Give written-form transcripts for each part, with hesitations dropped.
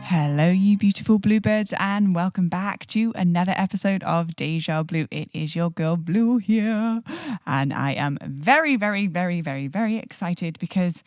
Hello, you beautiful bluebirds, and welcome back to another episode of DéJa Blu. It is your girl Blue here, and I am very, very, very, very, very excited because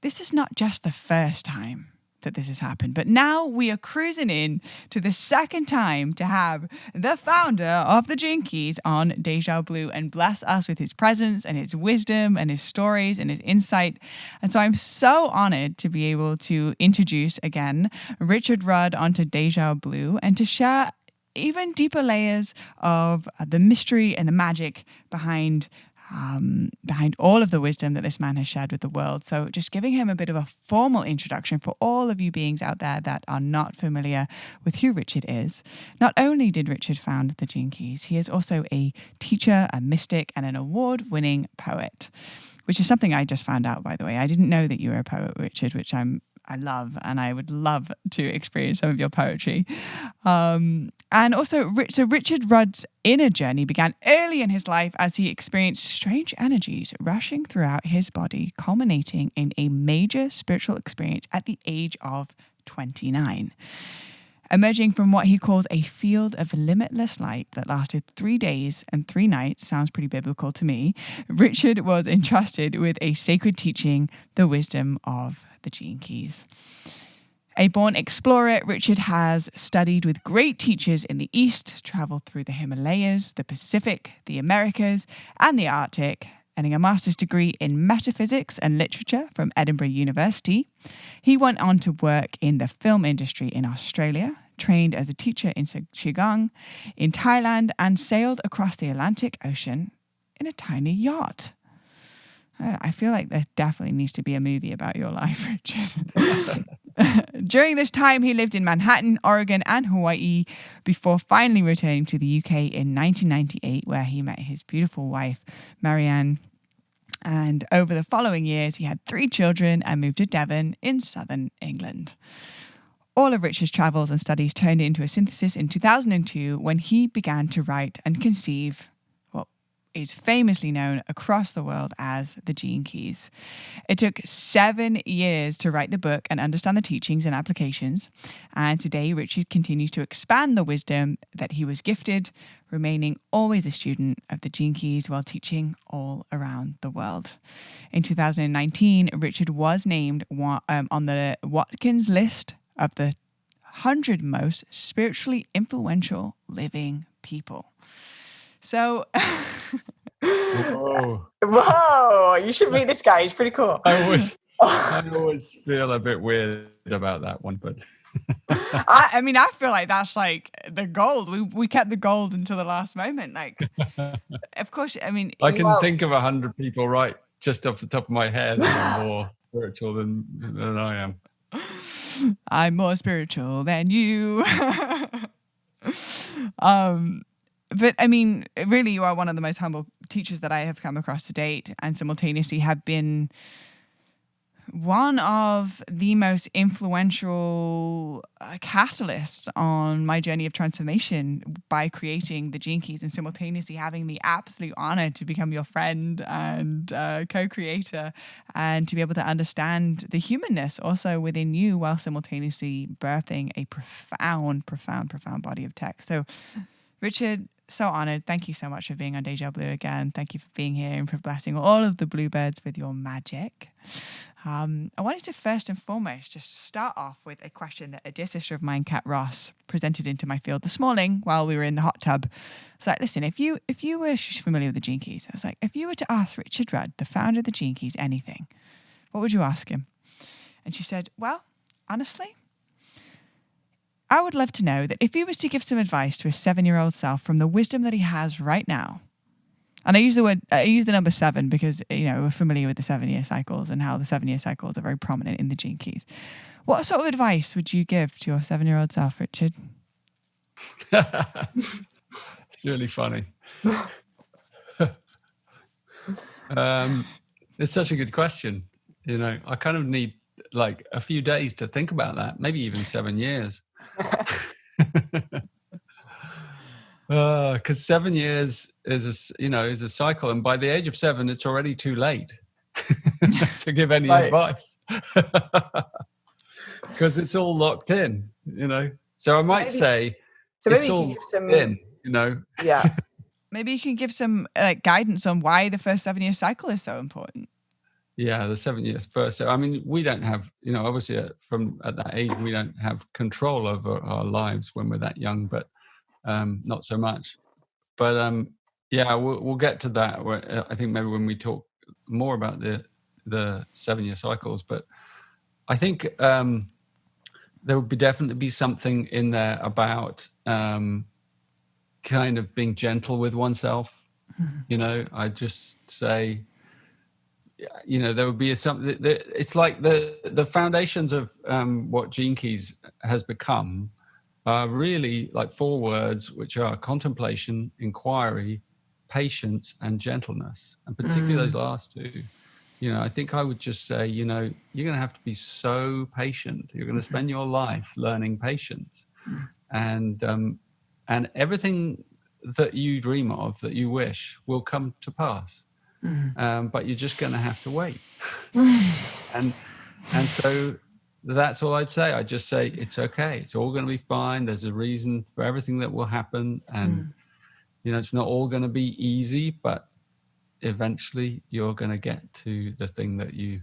this is not just the first time that this has happened, but now we are cruising in to the second time to have the founder of the Jinkies on DéJa Blu and bless us with his presence and his wisdom and his stories and his insight. And so I'm so honored to be able to introduce again Richard Rudd onto DéJa Blu and to share even deeper layers of the mystery and the magic behind all of the wisdom that this man has shared with the world. So just giving him a bit of a formal introduction for all of you beings out there that are not familiar with who Richard is. Not only did Richard found the Jinkies, he is also a teacher, a mystic, and an award-winning poet, which is something I just found out, by the way. I didn't know that you were a poet, Richard, which I love, and I would love to experience some of your poetry. And also, so Richard Rudd's inner journey began early in his life as he experienced strange energies rushing throughout his body, culminating in a major spiritual experience at the age of 29. Emerging from what he calls a field of limitless light that lasted 3 days and 3 nights, sounds pretty biblical to me, Richard was entrusted with a sacred teaching, the wisdom of the Jinkies. A born explorer, Richard has studied with great teachers in the East, traveled through the Himalayas, the Pacific, the Americas, and the Arctic, earning a master's degree in metaphysics and literature from Edinburgh University. He went on to work in the film industry in Australia, trained as a teacher in Qigong in Thailand, and sailed across the Atlantic Ocean in a tiny yacht. I feel like there definitely needs to be a movie about your life, Richard. During this time, he lived in Manhattan, Oregon, and Hawaii before finally returning to the UK in 1998, where he met his beautiful wife, Marianne. And over the following years, he had 3 children and moved to Devon in southern England. All of Richard's travels and studies turned into a synthesis in 2002 when he began to write and conceive what is famously known across the world as the Jinkies. It took 7 years to write the book and understand the teachings and applications. And today, Richard continues to expand the wisdom that he was gifted, remaining always a student of the Jinkies while teaching all around the world. In 2019, Richard was named on the Watkins list of the 100 most spiritually influential living people. So, Whoa! You should meet this guy. He's pretty cool. I always feel a bit weird about that one, but I mean, I feel like that's like the gold. We kept the gold until the last moment. Like, of course, I mean, I can think of 100 people right just off the top of my head that are more spiritual than I am. I'm more spiritual than you. But I mean, really, you are one of the most humble teachers that I have come across to date, and simultaneously have been one of the most influential catalysts on my journey of transformation by creating the Jinkies, and simultaneously having the absolute honor to become your friend and co-creator, and to be able to understand the humanness also within you while simultaneously birthing a profound body of text. So, Richard, so honored. Thank you so much for being on DéJa Blu again. Thank you for being here and for blessing all of the bluebirds with your magic. I wanted to first and foremost just start off with a question that a dear sister of mine, Kat Ross, presented into my field this morning while we were in the hot tub. It's like, listen, if you were, she's familiar with the Jinkies. I was like, if you were to ask Richard Rudd, the founder of the Jinkies, anything, what would you ask him? And she said, well, honestly, I would love to know that if he was to give some advice to his 7-year-old self from the wisdom that he has right now, and I use the number 7 because, you know, we're familiar with the 7-year cycles and how the 7-year cycles are very prominent in the Jinkies. What sort of advice would you give to your 7-year-old self, Richard? It's really funny. It's such a good question. You know, I kind of need like a few days to think about that, maybe even 7 years. Because 7 years is a cycle, and by the age of 7, it's already too late to give any advice. because it's all locked in, So I might say maybe it's you all can give some, in, Yeah. Maybe you can give some guidance on why the first 7-year cycle is so important. Yeah, the 7 years first. So, I mean, we don't have, obviously from at that age, we don't have control over our lives when we're that young, but not so much. But yeah, we'll get to that. I think maybe when we talk more about the 7-year cycles, but I think there would definitely be something in there about kind of being gentle with oneself. I just say, there would be something. It's like the foundations of what Gene Keys has become are really like 4 words, which are contemplation, inquiry, patience, and gentleness, and particularly those last 2. I think I would just say, you're going to have to be so patient. You're going to spend your life learning patience, and everything that you dream of, that you wish, will come to pass. But you're just going to have to wait. and so that's all I'd say. I'd just say it's okay. It's all going to be fine. There's a reason for everything that will happen, and it's not all going to be easy, but eventually you're going to get to the thing that you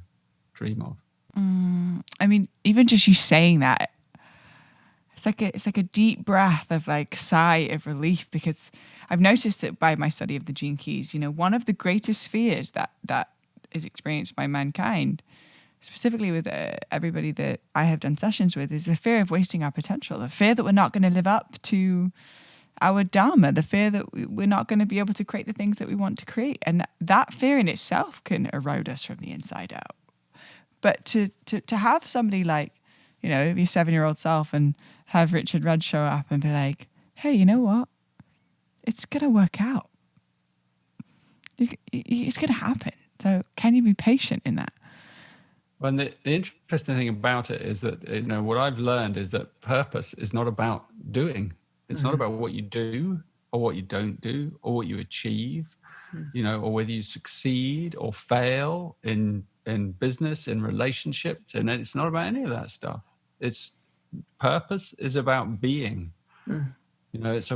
dream of. I mean, even just you saying that, it's like a deep breath of like sigh of relief, because I've noticed that by my study of the Gene Keys, one of the greatest fears that is experienced by mankind, specifically with everybody that I have done sessions with, is the fear of wasting our potential, the fear that we're not going to live up to our dharma, the fear that we're not going to be able to create the things that we want to create. And that fear in itself can erode us from the inside out. But to have somebody like, your 7-year-old self, and have Richard Rudd show up and be like, hey, you know what? It's going to work out. It's going to happen. So can you be patient in that? Well, and the interesting thing about it is that, what I've learned is that purpose is not about doing. It's not about what you do or what you don't do or what you achieve, or whether you succeed or fail in business, in relationships. And it's not about any of that stuff. Purpose is about being. It's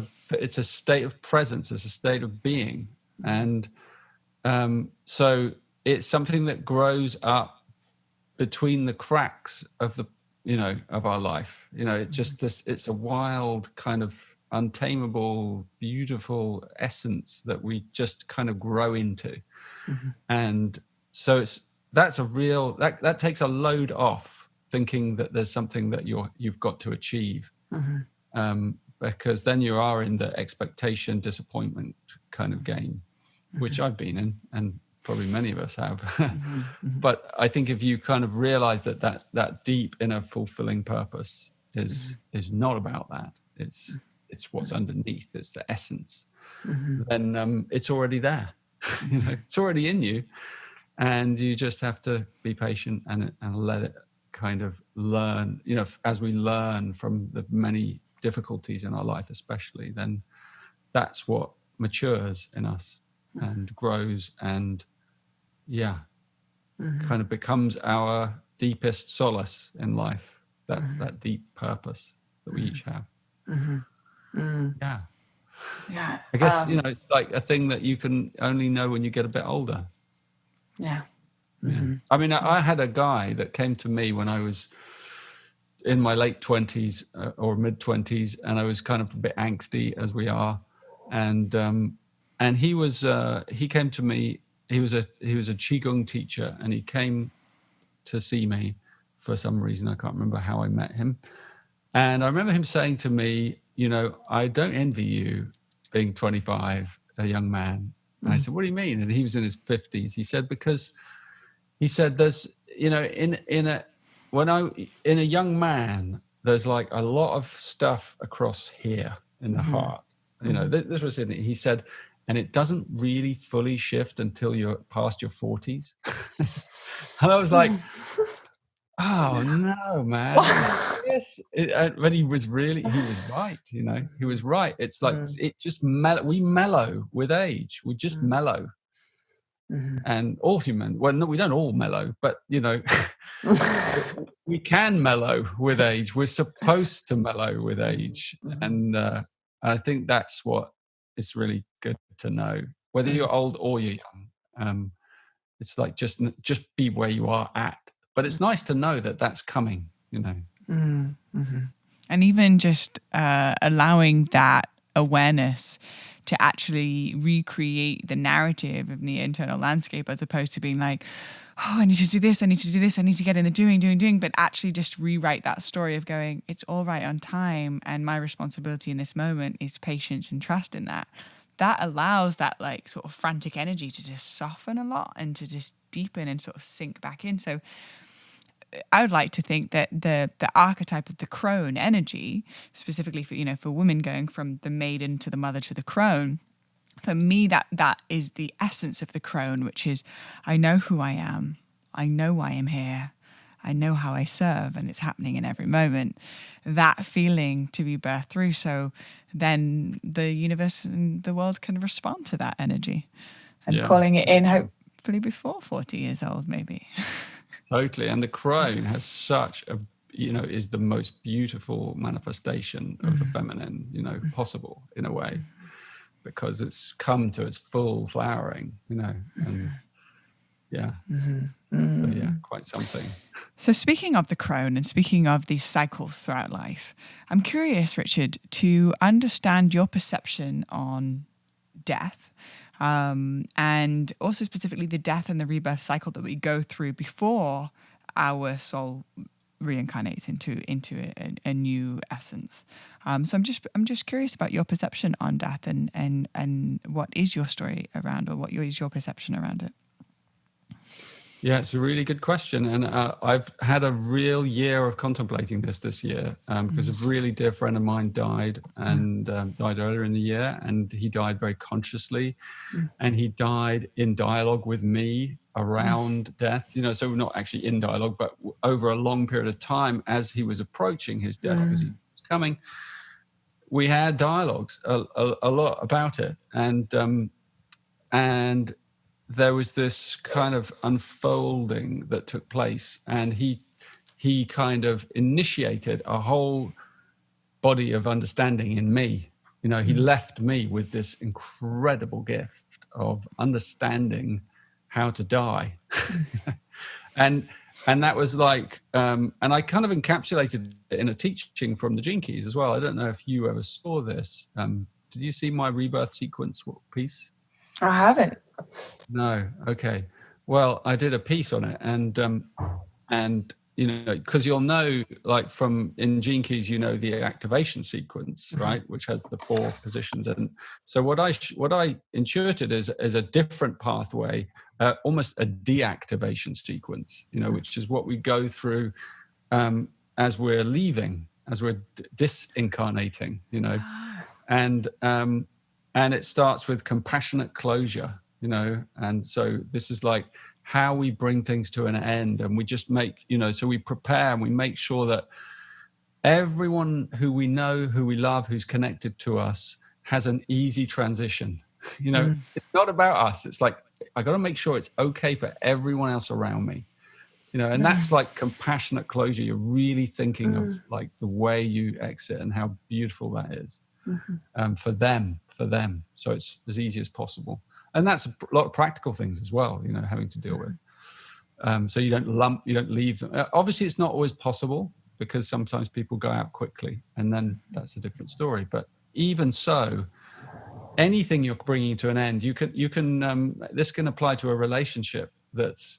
a state of presence. It's a state of being. And so it's something that grows up between the cracks of of our life. It's a wild kind of untamable, beautiful essence that we just kind of grow into. And so that takes a load off thinking that there's something that you've got to achieve. Because then you are in the expectation, disappointment kind of game, which I've been in, and probably many of us have. But I think if you kind of realize that deep inner fulfilling purpose is not about that, it's what's underneath, it's the essence, then it's already there. It's already in you, and you just have to be patient and let it kind of learn. As we learn from the many difficulties in our life, especially, then that's what matures in us and grows, and kind of becomes our deepest solace in life, that deep purpose that we each have. I guess it's like a thing that you can only know when you get a bit older. I mean, I had a guy that came to me when I was in my late 20s or mid 20s, and I was kind of a bit angsty, as we are, and he came to me. He was a qigong teacher, and he came to see me for some reason. I can't remember how I met him, and I remember him saying to me, I don't envy you being 25, a young man. And I said, what do you mean? And he was in his 50s. He said, because he said there's in a young man, there's like a lot of stuff across here in the heart. This was in it. He said, and it doesn't really fully shift until you're past your 40s. And I was like, oh no, man. Yes. But he was right. He was right. It's like, it just we mellow with age. We just mellow. And all human, well, no, we don't all mellow, but we can mellow with age. We're supposed to mellow with age. And I think that's what is really good to know, whether you're old or you're young. It's like just be where you are at. But it's nice to know that that's coming, And even just allowing that awareness to actually recreate the narrative of the internal landscape, as opposed to being like, oh, I need to do this, I need to do this, I need to get in the doing, but actually just rewrite that story of going, it's all right on time, and my responsibility in this moment is patience and trust in that. That allows that like sort of frantic energy to just soften a lot and to just deepen and sort of sink back in. So I would like to think that the archetype of the crone energy, specifically for women going from the maiden to the mother to the crone, for me that is the essence of the crone, which is, I know who I am, I know why I'm here, I know how I serve, and it's happening in every moment. That feeling to be birthed through, so then the universe and the world can respond to that energy, and calling it in, hopefully before 40 years old, maybe. Totally. And the crone has such a, is the most beautiful manifestation of the feminine, possible in a way, because it's come to its full flowering, and so quite something. So speaking of the crone and speaking of these cycles throughout life, I'm curious, Richard, to understand your perception on death. And also specifically the death and the rebirth cycle that we go through before our soul reincarnates into a new essence. So I'm just curious about your perception on death and what is your story around, or what is your perception around it? Yeah, it's a really good question. And I've had a real year of contemplating this year, because a really dear friend of mine died, and died earlier in the year, and he died very consciously, and he died in dialogue with me around death, so we're not actually in dialogue, but over a long period of time as he was approaching his death, because he was coming, we had dialogues a lot about it. And there was this kind of unfolding that took place, and he kind of initiated a whole body of understanding in me. He left me with this incredible gift of understanding how to die. and that was like, and I kind of encapsulated it in a teaching from the Gene Keys as well. I don't know if you ever saw this. Did you see my rebirth sequence piece? I haven't. No. Okay. Well, I did a piece on it, and because you'll know, like from in Gene Keys, the activation sequence, right, which has the 4 positions. And so what I intuited is a different pathway, almost a deactivation sequence, which is what we go through as we're leaving, as we're disincarnating, and it starts with compassionate closure. And so this is like how we bring things to an end, and we just make, so we prepare and we make sure that everyone who we know, who we love, who's connected to us has an easy transition. It's not about us. It's like, I got to make sure it's okay for everyone else around me, and that's like compassionate closure. You're really thinking of like the way you exit and how beautiful that is for them. So it's as easy as possible. And that's a lot of practical things as well, having to deal with. So you don't leave them. Obviously, it's not always possible, because sometimes people go out quickly, and then that's a different story. But even so, anything you're bringing to an end, you can. This can apply to a relationship that's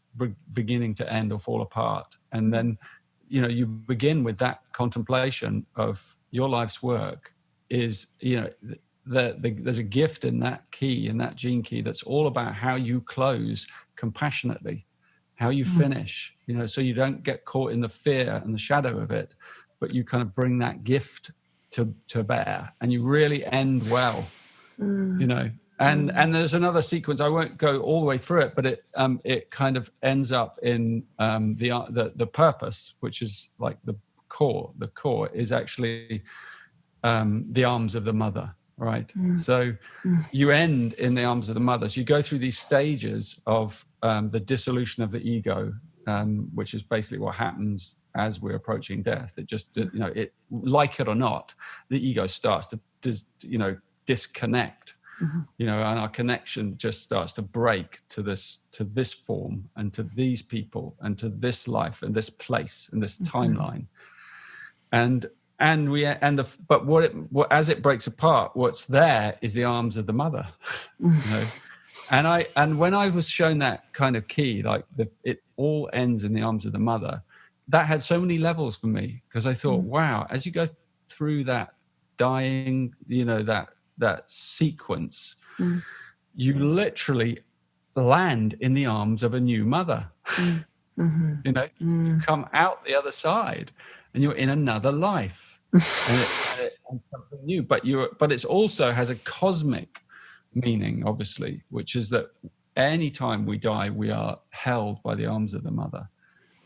beginning to end or fall apart, and then, you begin with that contemplation of your life's work. Is there's a gift in that key, in that Gene Key, that's all about how you close compassionately, how you finish, so you don't get caught in the fear and the shadow of it, but you kind of bring that gift to bear, and you really end well, And there's another sequence. I won't go all the way through it, but it kind of ends up in the purpose, which is like the core. The core is actually the arms of the mother, right? So you end in the arms of the mother. So you go through these stages of the dissolution of the ego, which is basically what happens as we're approaching death. It just, it, like it or not, the ego starts to disconnect, and our connection just starts to break to this form and to these people and to this life and this place and this timeline. But as it breaks apart, what's there is the arms of the mother, And when I was shown that kind of key, like it all ends in the arms of the mother, that had so many levels for me, because I thought, wow, as you go through that dying, that sequence, you literally land in the arms of a new mother. You come out the other side and you're in another life and something new, but it's also has a cosmic meaning, obviously, which is that anytime we die, we are held by the arms of the mother,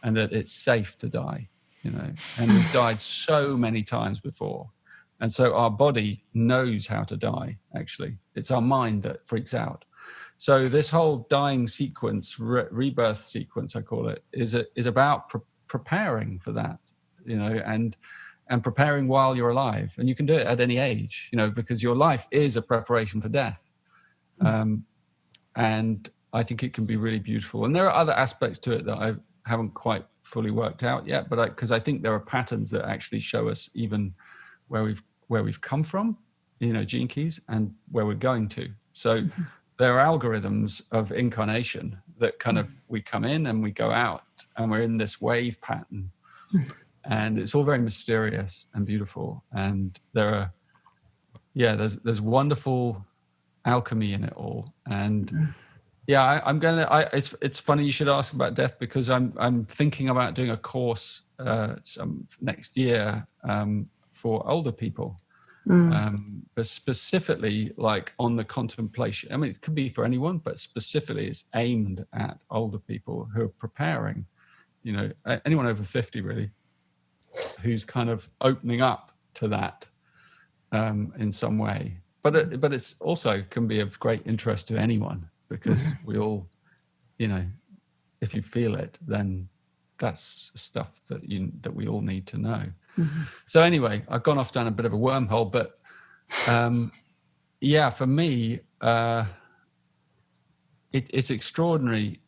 and that it's safe to die, and we've died so many times before. And so our body knows how to die, actually. It's our mind that freaks out. So this whole dying sequence, rebirth sequence, I call it, is about preparing for that, and preparing while you're alive. And you can do it at any age, because your life is a preparation for death. And I think it can be really beautiful. And there are other aspects to it that I haven't quite fully worked out yet, but because I think there are patterns that actually show us even where we've come from, gene keys, and where we're going to. So there are algorithms of incarnation that kind of, we come in and we go out, and we're in this wave pattern, and it's all very mysterious and beautiful. And there's wonderful alchemy in it all. And it's funny you should ask about death, because I'm thinking about doing a course next year for older people, but specifically like on the contemplation. I mean, it could be for anyone, but specifically it's aimed at older people who are preparing, anyone over 50 really, who's kind of opening up to that in some way. But it's also can be of great interest to anyone, because we all, if you feel it, then that's stuff that we all need to know. So anyway, I've gone off down a bit of a wormhole, but for me, it's extraordinary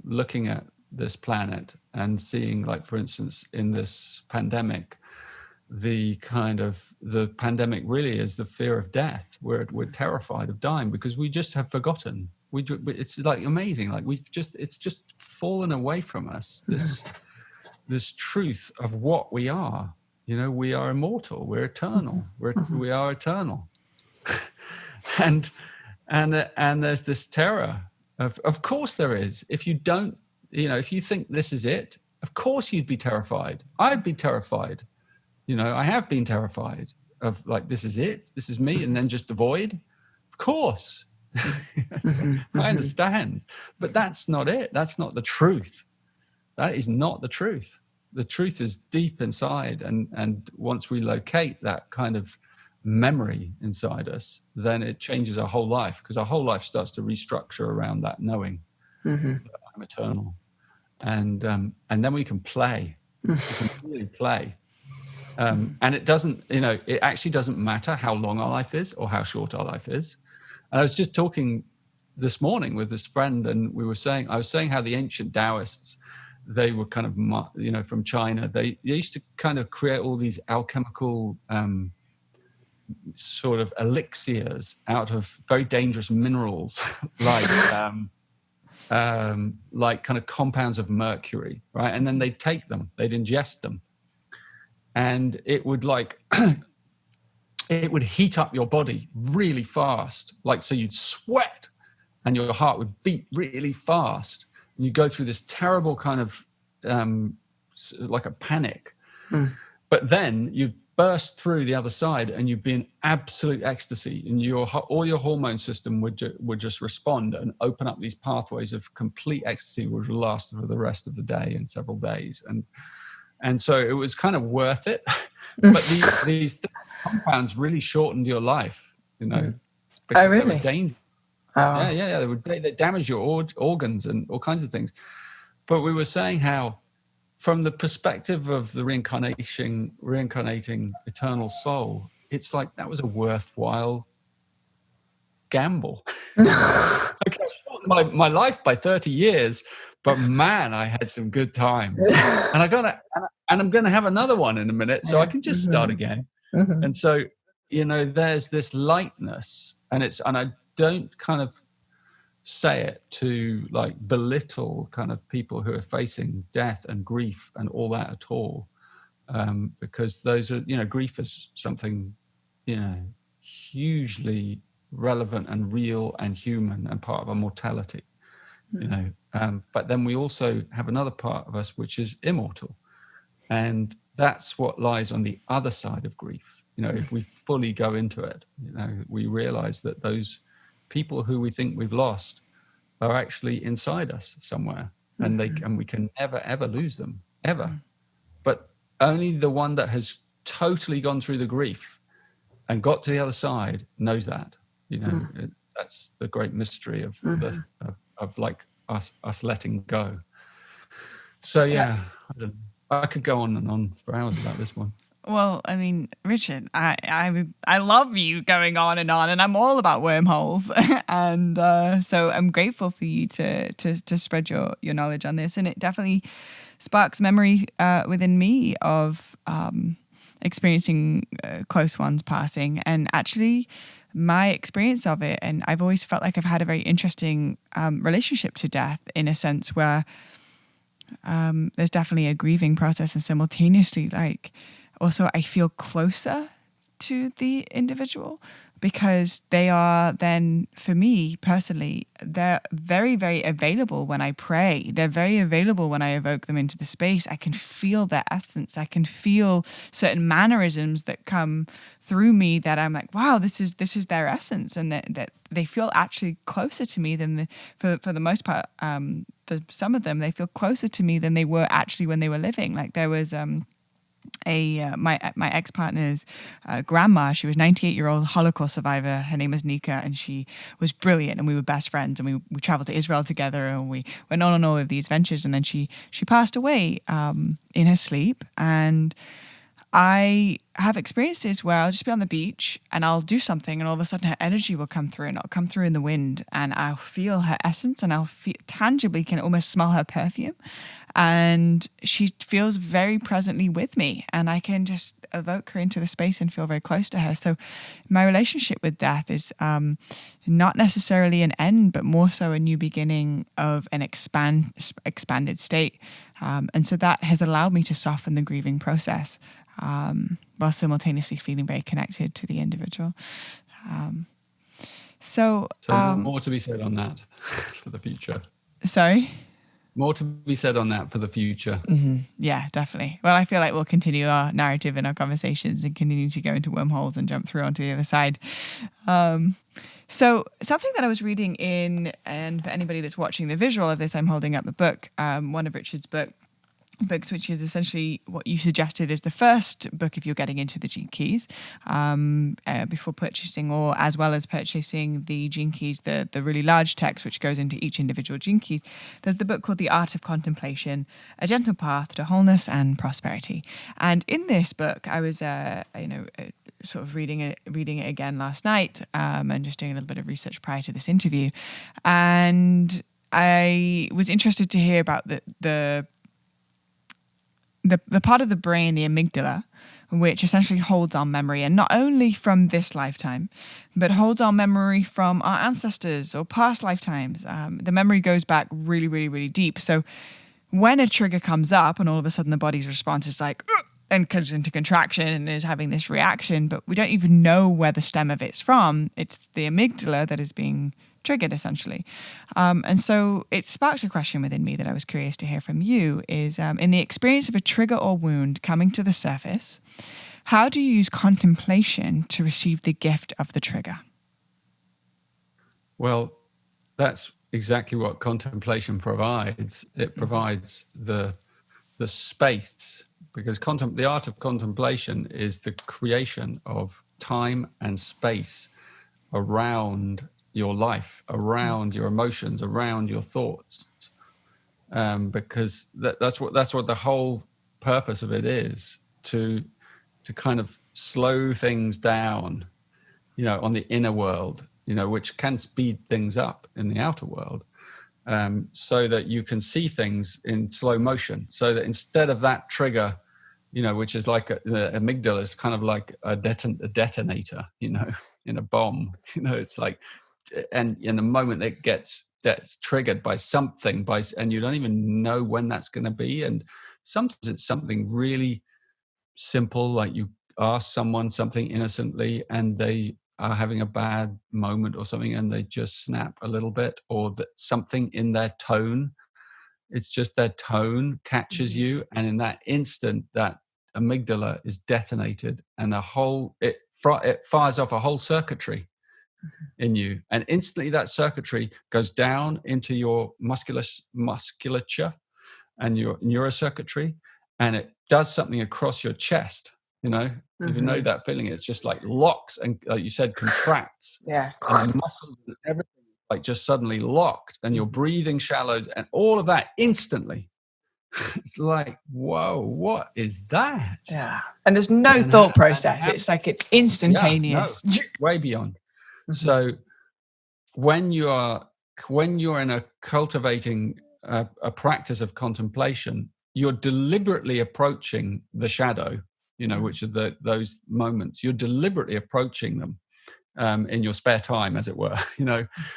looking at this planet and seeing, like, for instance, in this pandemic, the pandemic really is the fear of death. We're terrified of dying because we just have forgotten. It's like amazing. Like it's just fallen away from us. This truth of what we are. We are immortal. We're eternal. We are eternal. and there's this terror of course there is. If you don't, if you think this is it, of course you'd be terrified. I'd be terrified. I have been terrified of, like, this is it, this is me, and then just the void. Of course. I understand. But that's not it. That's not the truth. That is not the truth. The truth is deep inside. And once we locate that kind of memory inside us, then it changes our whole life, because our whole life starts to restructure around that knowing that I'm eternal. And then we can play. We can really play. And it doesn't, it actually doesn't matter how long our life is or how short our life is. And I was just talking this morning with this friend, and I was saying how the ancient Taoists, they were kind of, from China, they used to kind of create all these alchemical sort of elixirs out of very dangerous minerals, like kind of compounds of mercury, right? And then they'd take them, they'd ingest them. And it would it would heat up your body really fast. Like, so you'd sweat and your heart would beat really fast. And you go through this terrible kind of, like a panic. But then you burst through the other side and you'd be in absolute ecstasy, and all your hormone system would just respond and open up these pathways of complete ecstasy, which will last for the rest of the day and several days. And so it was kind of worth it. But these compounds really shortened your life, because they were dangerous. Oh. Yeah. They damage your organs and all kinds of things. But we were saying how, from the perspective of the reincarnating eternal soul, it's like that was a worthwhile gamble. Okay, I shortened my life by 30 years, but man, I had some good times. And I'm gonna have another one in a minute, so I can just start again. And so, there's this lightness, and I don't kind of say it to like belittle kind of people who are facing death and grief and all that at all, because those are, grief is something, hugely relevant and real and human and part of our mortality, but then we also have another part of us which is immortal, and that's what lies on the other side of grief. If we fully go into it, we realize that those people who we think we've lost are actually inside us somewhere, and we can never ever lose them, ever. But only the one that has totally gone through the grief and got to the other side knows that. That's the great mystery of of like us letting go. So I could go on and on for hours about this one. Well, I mean, Richard, I love you going on, and I'm all about wormholes, and so I'm grateful for you to spread your knowledge on this, and it definitely sparks memory within me of experiencing close ones passing, and actually my experience of it. And I've always felt like I've had a very interesting relationship to death, in a sense where there's definitely a grieving process, and simultaneously, like, also I feel closer to the individual, because they are then, for me personally, they're very, very available when I pray. They're very available when I evoke them into the space. I can feel their essence. I can feel certain mannerisms that come through me that I'm like, wow, this is their essence, and that they feel actually closer to me than for the most part. For some of them, they feel closer to me than they were actually when they were living. Like, there was my ex-partner's grandma. She was 98-year-old Holocaust survivor. Her name was Nika, and she was brilliant, and we were best friends, and we traveled to Israel together, and we went on and all of these ventures, and then she passed away in her sleep. And I have experiences where I'll just be on the beach and I'll do something, and all of a sudden her energy will come through, and it'll come through in the wind, and I'll feel her essence, and I'll tangibly can almost smell her perfume, and she feels very presently with me, and I can just evoke her into the space and feel very close to her. So my relationship with death is not necessarily an end, but more so a new beginning of an expanded state. And so that has allowed me to soften the grieving process, while simultaneously feeling very connected to the individual. So more to be said on that for the future. Sorry? More to be said on that for the future. Mm-hmm. Yeah, definitely. Well, I feel like we'll continue our narrative and our conversations and continue to go into wormholes and jump through onto the other side. So something that I was reading in, and for anybody that's watching the visual of this, I'm holding up the book, one of Richard's books, which is essentially what you suggested is the first book if you're getting into the Gene Keys, before purchasing, or as well as purchasing the Gene Keys, the really large text which goes into each individual Gene Keys. There's the book called The Art of Contemplation, A Gentle Path to Wholeness and Prosperity. And in this book, I was, sort of reading it again last night, and just doing a little bit of research prior to this interview. And I was interested to hear about the part of the brain, the amygdala, which essentially holds our memory, and not only from this lifetime, but holds our memory from our ancestors or past lifetimes. The memory goes back really, really, really deep. So when a trigger comes up and all of a sudden the body's response is like, and comes into contraction and is having this reaction, but we don't even know where the stem of it's from. It's the amygdala that is being triggered, essentially. And so it sparked a question within me that I was curious to hear from you is, in the experience of a trigger or wound coming to the surface, how do you use contemplation to receive the gift of the trigger? Well, that's exactly what contemplation provides. It provides the space because the art of contemplation is the creation of time and space around your life, around your emotions, around your thoughts, because that's what the whole purpose of it is, to kind of slow things down, on the inner world, which can speed things up in the outer world, so that you can see things in slow motion, so that instead of that trigger, which is like the amygdala is kind of like a detonator, in a bomb, it's like, and in the moment that's triggered by something, and you don't even know when that's going to be. And sometimes it's something really simple, like you ask someone something innocently and they are having a bad moment or something and they just snap a little bit, or that something in their tone, it's just their tone catches you, and in that instant that amygdala is detonated, and it fires off a whole circuitry in you, and instantly that circuitry goes down into your musculature and your neurocircuitry, and it does something across your chest. If you know that feeling, it's just like locks and, like you said, contracts. Yeah. And the muscles and everything like just suddenly locked, and your breathing shallowed, and all of that instantly. It's like, whoa, what is that? Yeah. And there's no thought process. It's like it's instantaneous. Yeah, no, way beyond. So when you're in cultivating a practice of contemplation, you're deliberately approaching the shadow, which are those moments. You're deliberately approaching them in your spare time, as it were,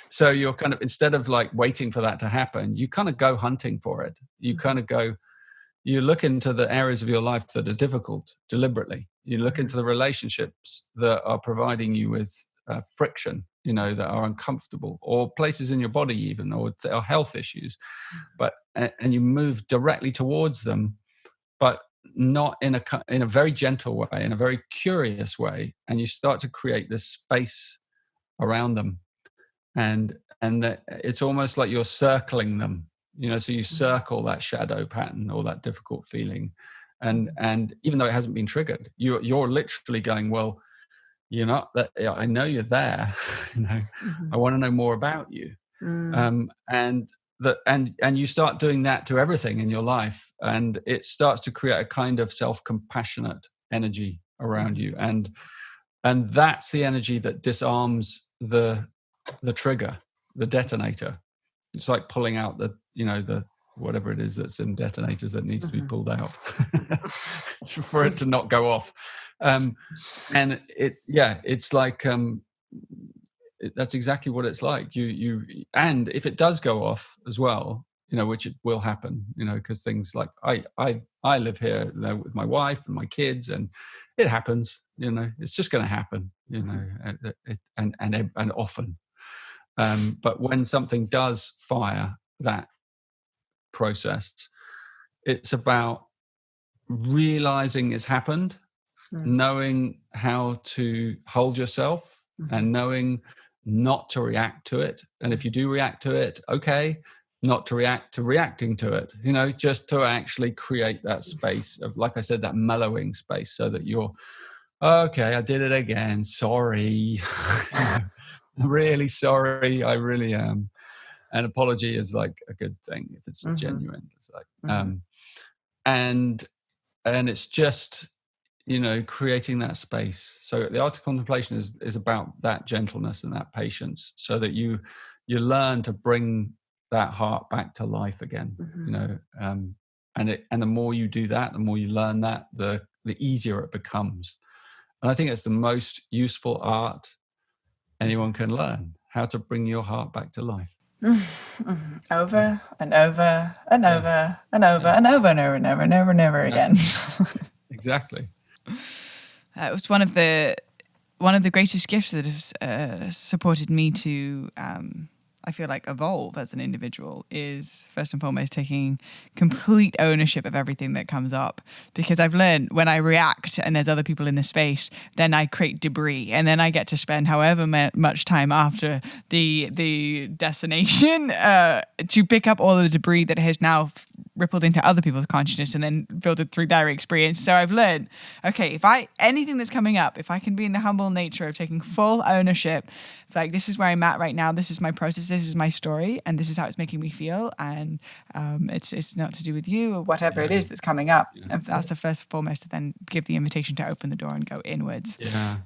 So you're kind of, instead of like waiting for that to happen, you kind of go hunting for it. You kind of you look into the areas of your life that are difficult deliberately. You look into the relationships that are providing you with friction, that are uncomfortable, or places in your body even, or health issues. And you move directly towards them, but not in a very gentle way, in a very curious way, and you start to create this space around them, and that it's almost like you're circling them, so you circle that shadow pattern or that difficult feeling, and even though it hasn't been triggered, you're literally going, well, I know you're there. I want to know more about you. And you start doing that to everything in your life, and it starts to create a kind of self-compassionate energy around you, and that's the energy that disarms the trigger, the detonator. It's like pulling out the whatever it is that's in detonators that needs to be pulled out for it to not go off. And it's like that's exactly what it's like. And if it does go off as well, which it will happen, because things like I live here with my wife and my kids, and it happens. It's just going to happen. And often. But when something does fire that process, it's about realizing it's happened, knowing how to hold yourself, and knowing not to react to it. And if you do react to it, okay, not to react to reacting to it, just to actually create that space of, like I said, that mellowing space, so that you're, okay, I did it again. Sorry. Really sorry. I really am. An apology is like a good thing if it's genuine. It's like, and it's just, creating that space. So the art of contemplation is about that gentleness and that patience, so that you learn to bring that heart back to life again. And the more you do that, the more you learn that, the easier it becomes. And I think it's the most useful art anyone can learn, how to bring your heart back to life. Over and over and over and over and over and over and over and over and over again. Exactly. It was one of the greatest gifts that has supported me to I feel like evolve as an individual is first and foremost taking complete ownership of everything that comes up. Because I've learned when I react and there's other people in the space, then I create debris, and then I get to spend however much time after the destination to pick up all the debris that has now rippled into other people's consciousness and then filtered through their experience. So I've learned, okay, anything that's coming up, if I can be in the humble nature of taking full ownership, like this is where I'm at right now, this is my process, this is my story, and this is how it's making me feel, and it's not to do with you or Whatever it is that's coming up. Yeah. That's the first and foremost, to then give the invitation to open the door and go inwards. Yeah.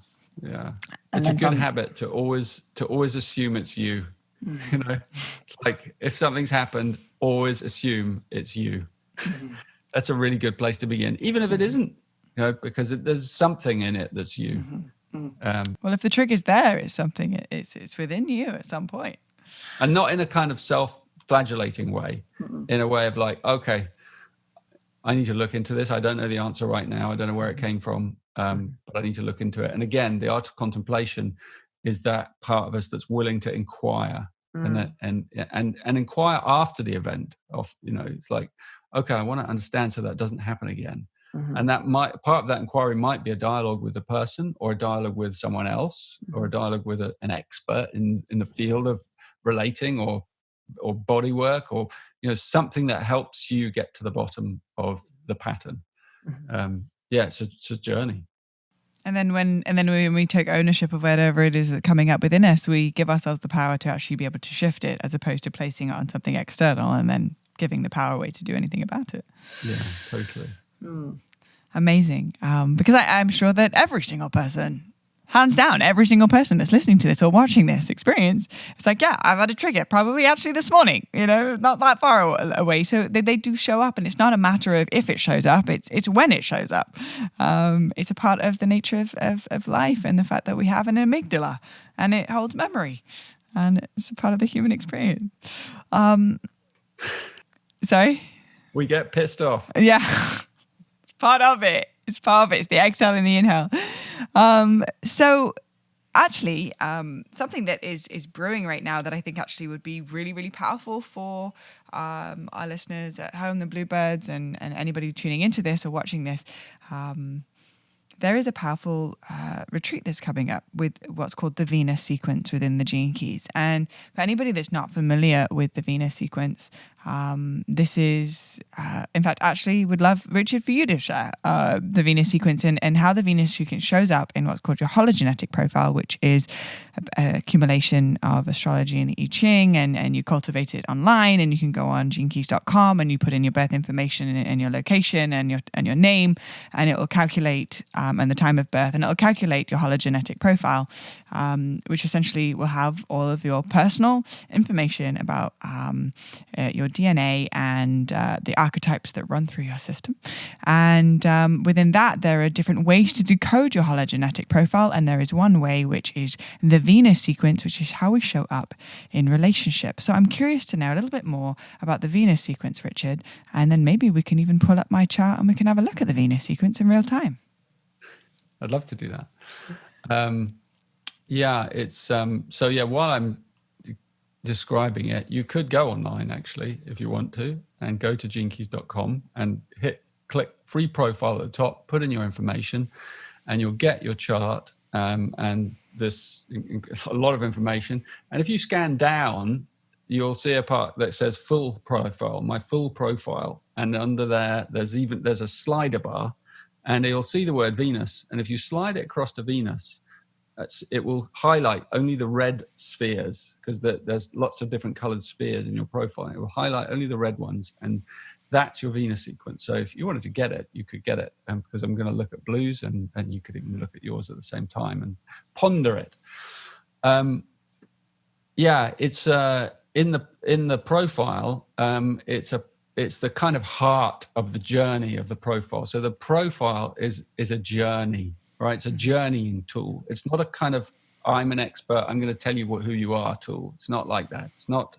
It's a good habit to always assume it's you. You know, like if something's happened, always assume it's you. That's a really good place to begin, even if it isn't, you know, because there's something in it that's you. Well, if the trigger's there, it's something, it's within you at some point. And not in a kind of self-flagellating way, in a way of like, okay, I need to look into this. I don't know the answer right now. I don't know where it came from, but I need to look into it. And again, the art of contemplation is that part of us that's willing to inquire and inquire after the event. Of, you know, it's like, okay, I want to understand so that doesn't happen again. And that part of that inquiry might be a dialogue with the person, or a dialogue with someone else, or a dialogue with an expert in the field of relating or body work, or, you know, something that helps you get to the bottom of the pattern. It's a journey. And then when we take ownership of whatever it is that's coming up within us, we give ourselves the power to actually be able to shift it, as opposed to placing it on something external and then giving the power away to do anything about it. Yeah, totally. Amazing. Because I'm sure that every single person, hands down, every single person that's listening to this or watching this experience, it's like, yeah, I've had a trigger probably actually this morning, you know, not that far away. So they do show up, and it's not a matter of if it shows up, it's when it shows up. It's a part of the nature of life, and the fact that we have an amygdala and it holds memory, and it's a part of the human experience. Sorry? We get pissed off. Yeah. It's part of it. It's the exhale and the inhale. So actually, something that is brewing right now that I think actually would be really, really powerful for our listeners at home, the Bluebirds, and anybody tuning into this or watching this. There is a powerful retreat that's coming up with what's called the Venus sequence within the Gene Keys. And for anybody that's not familiar with the Venus sequence, this is, in fact, actually would love, Richard, for you to share the Venus sequence and how the Venus sequence shows up in what's called your hologenetic profile, which is an accumulation of astrology and the I Ching, and you cultivate it online, and you can go on genekeys.com and you put in your birth information and your location and your name, and it will calculate and the time of birth, and it'll calculate your hologenetic profile, which essentially will have all of your personal information about your DNA and the archetypes that run through your system. And within that, there are different ways to decode your hologenetic profile, and there is one way, which is the Venus sequence, which is how we show up in relationships. So I'm curious to know a little bit more about the Venus sequence, Richard, and then maybe we can even pull up my chart and we can have a look at the Venus sequence in real time. I'd love to do that. It's while I'm describing it, you could go online actually if you want to, and go to genekeys.com and click free profile at the top, put in your information, and you'll get your chart, and this a lot of information. And if you scan down, you'll see a part that says full profile, my full profile, and under there there's a slider bar, and you'll see the word Venus. And if you slide it across to Venus, it will highlight only the red spheres, because there's lots of different colored spheres in your profile. It will highlight only the red ones, and that's your Venus sequence. So if you wanted to get it, you could get it, because I'm going to look at Blue's, and you could even look at yours at the same time and ponder it. It's in the profile. It's the kind of heart of the journey of the profile. So the profile is a journey, right? It's a journeying tool. It's not a kind of, I'm an expert, I'm going to tell you who you are tool. It's not like that. It's not,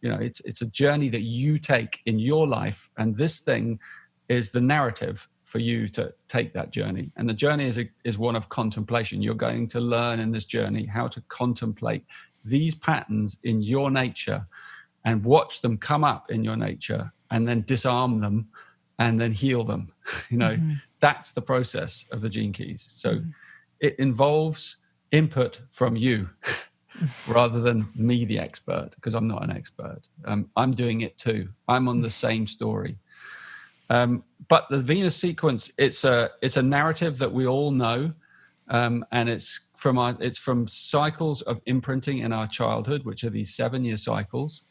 it's a journey that you take in your life. And this thing is the narrative for you to take that journey. And the journey is one of contemplation. You're going to learn in this journey how to contemplate these patterns in your nature and watch them come up in your nature and then disarm them and then heal them. That's the process of the gene keys. So it involves input from you rather than me, the expert, because I'm not an expert. I'm doing it too. I'm on the same story. But the Venus sequence, it's a narrative that we all know. And it's from cycles of imprinting in our childhood, which are these 7-year cycles.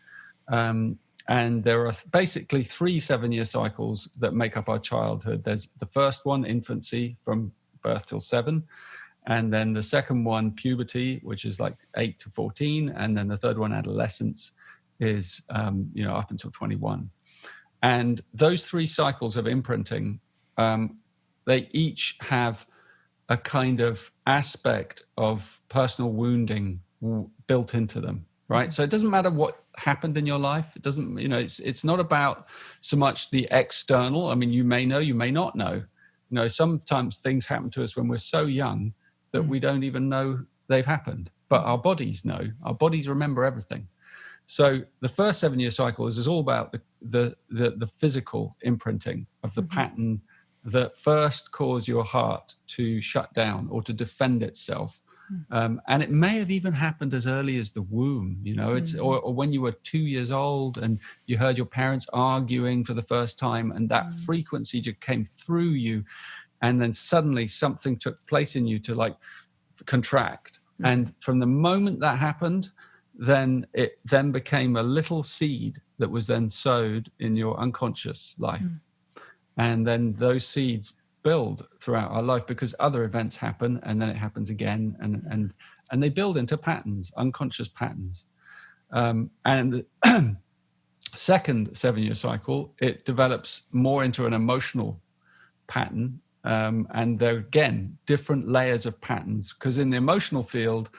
And there are basically 3 7-year cycles that make up our childhood. There's the first one, infancy, from birth till 7. And then the second one, puberty, which is like 8 to 14. And then the third one, adolescence, is, up until 21. And those 3 cycles of imprinting, they each have a kind of aspect of personal wounding built into them, right? So it doesn't matter what happened in your life. It doesn't, it's not about so much the external. I mean, you may know, you may not know. Sometimes things happen to us when we're so young that we don't even know they've happened, but our bodies know. Our bodies remember everything. So the first 7-year cycle is all about the physical imprinting of the pattern that first caused your heart to shut down or to defend itself. And it may have even happened as early as the womb, it's or when you were 2 years old and you heard your parents arguing for the first time, and that frequency just came through you, and then suddenly something took place in you to like contract. And from the moment that happened, then it then became a little seed that was then sowed in your unconscious life. And then those seeds build throughout our life because other events happen, and then it happens again, and they build into patterns, unconscious patterns. And the second 7-year cycle, it develops more into an emotional pattern. And there again, different layers of patterns, because in the emotional field,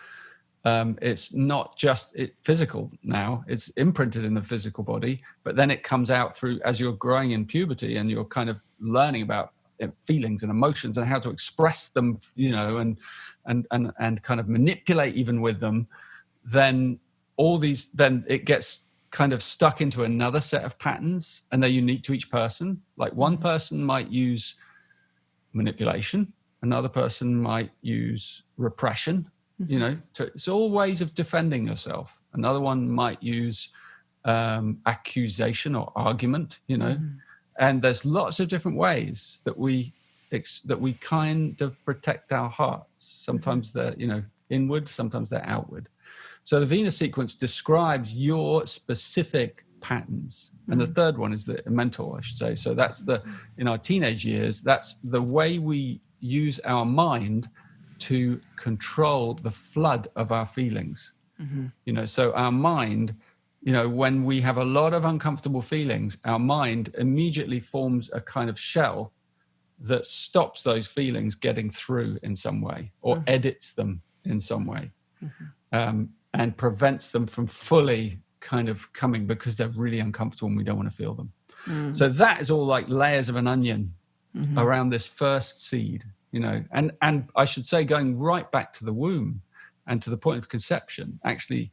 it's not just physical now, it's imprinted in the physical body, but then it comes out through as you're growing in puberty and you're kind of learning about feelings and emotions and how to express them, and kind of manipulate even with them. Then then it gets kind of stuck into another set of patterns, and they're unique to each person. Like one person might use manipulation, another person might use repression. It's all ways of defending yourself. Another one might use accusation or argument, and there's lots of different ways that we kind of protect our hearts. Sometimes they're inward, sometimes they're outward. So the Venus sequence describes your specific patterns. And the third one is the mental, I should say. So that's in our teenage years, that's the way we use our mind to control the flood of our feelings. So our mind, when we have a lot of uncomfortable feelings, our mind immediately forms a kind of shell that stops those feelings getting through in some way, or edits them in some way, and prevents them from fully kind of coming, because they're really uncomfortable and we don't want to feel them. So that is all like layers of an onion around this first seed. And I should say, going right back to the womb and to the point of conception, actually,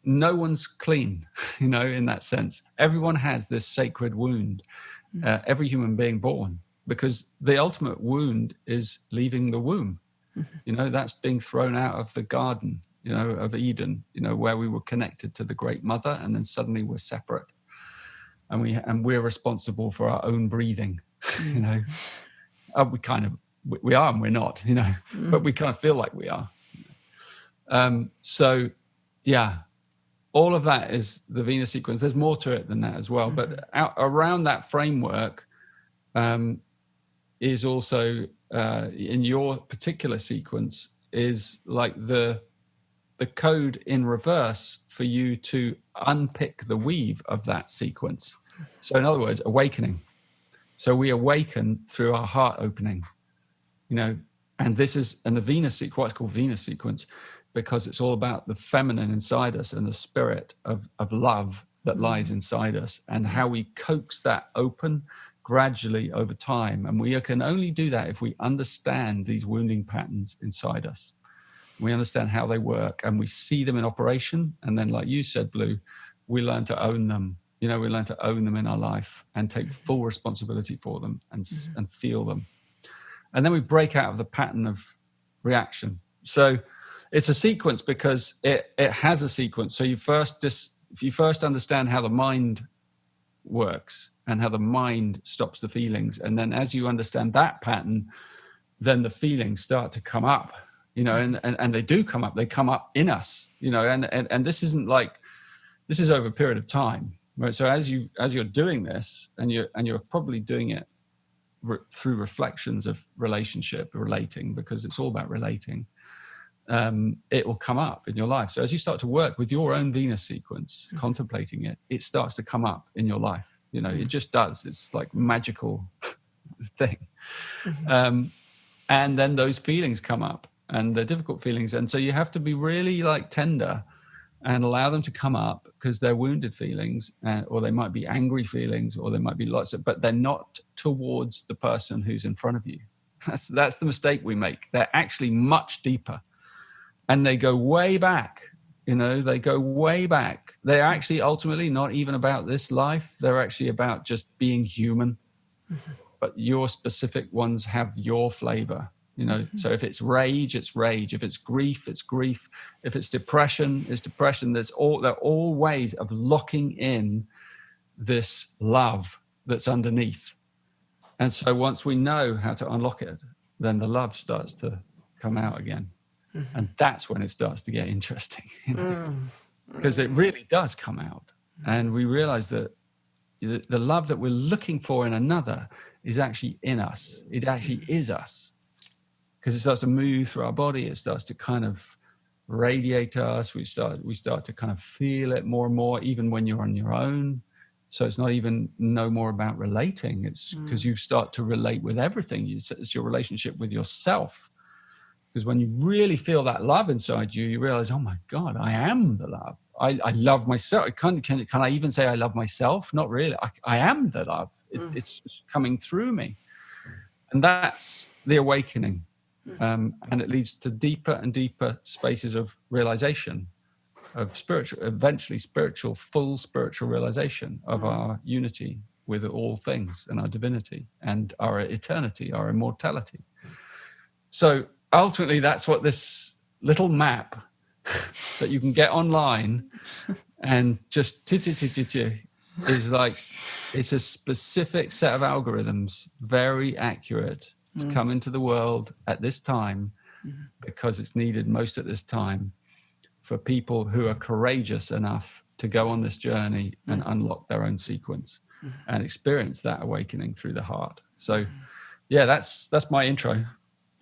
no one's clean, in that sense. Everyone has this sacred wound, every human being born, because the ultimate wound is leaving the womb. That's being thrown out of the garden, of Eden, where we were connected to the great mother, and then suddenly we're separate, and we're responsible for our own breathing. We kind of, we are and we're not, but we kind of feel like we are. So yeah, all of that is the Venus sequence. There's more to it than that as well. But around that framework is also, in your particular sequence, is like the code in reverse for you to unpick the weave of that sequence. So in other words, awakening. So we awaken through our heart opening, and the Venus sequence, why it's called Venus sequence, because it's all about the feminine inside us and the spirit of love that lies inside us, and how we coax that open gradually over time. And we can only do that if we understand these wounding patterns inside us. We understand how they work, and we see them in operation. And then, like you said, Blue, we learn to own them. We learn to own them in our life and take full responsibility for them and feel them. And then we break out of the pattern of reaction. So it's a sequence because it has a sequence. So if you first understand how the mind works and how the mind stops the feelings, and then as you understand that pattern, then the feelings start to come up, and they do come up. They come up in us, and this is over a period of time, right? So as you're doing this, and you're probably doing it through reflections of relating, because it's all about relating, it will come up in your life. So as you start to work with your own Venus sequence, contemplating it starts to come up in your life. It just does. It's like magical thing. And then those feelings come up, and they're difficult feelings. And so you have to be really tender and allow them to come up, because they're wounded feelings, or they might be angry feelings, or there might be but they're not towards the person who's in front of you. That's the mistake we make. They're actually much deeper, and they go way back. They go way back. They're actually ultimately not even about this life. They're actually about just being human. But your specific ones have your flavor. So if it's rage, it's rage. If it's grief, it's grief. If it's depression, it's depression. They're all ways of locking in this love that's underneath. And so once we know how to unlock it, then the love starts to come out again. And that's when it starts to get interesting, because it really does come out. And we realize that the love that we're looking for in another is actually in us. It actually is us. Because it starts to move through our body. It starts to kind of radiate us. We start to kind of feel it more and more, even when you're on your own. So it's not even no more about relating. It's because you start to relate with everything. It's your relationship with yourself. Because when you really feel that love inside you, you realize, oh my God, I am the love. I love myself. Can I even say I love myself? Not really. I am the love. It's coming through me. And that's the awakening. And it leads to deeper and deeper spaces of realization, of full spiritual realization of our unity with all things and our divinity and our eternity, our immortality. So ultimately, that's what this little map that you can get online and just is like. It's a specific set of algorithms, very accurate, to come into the world at this time, because it's needed most at this time for people who are courageous enough to go on this journey and unlock their own sequence and experience that awakening through the heart. So yeah, that's my intro.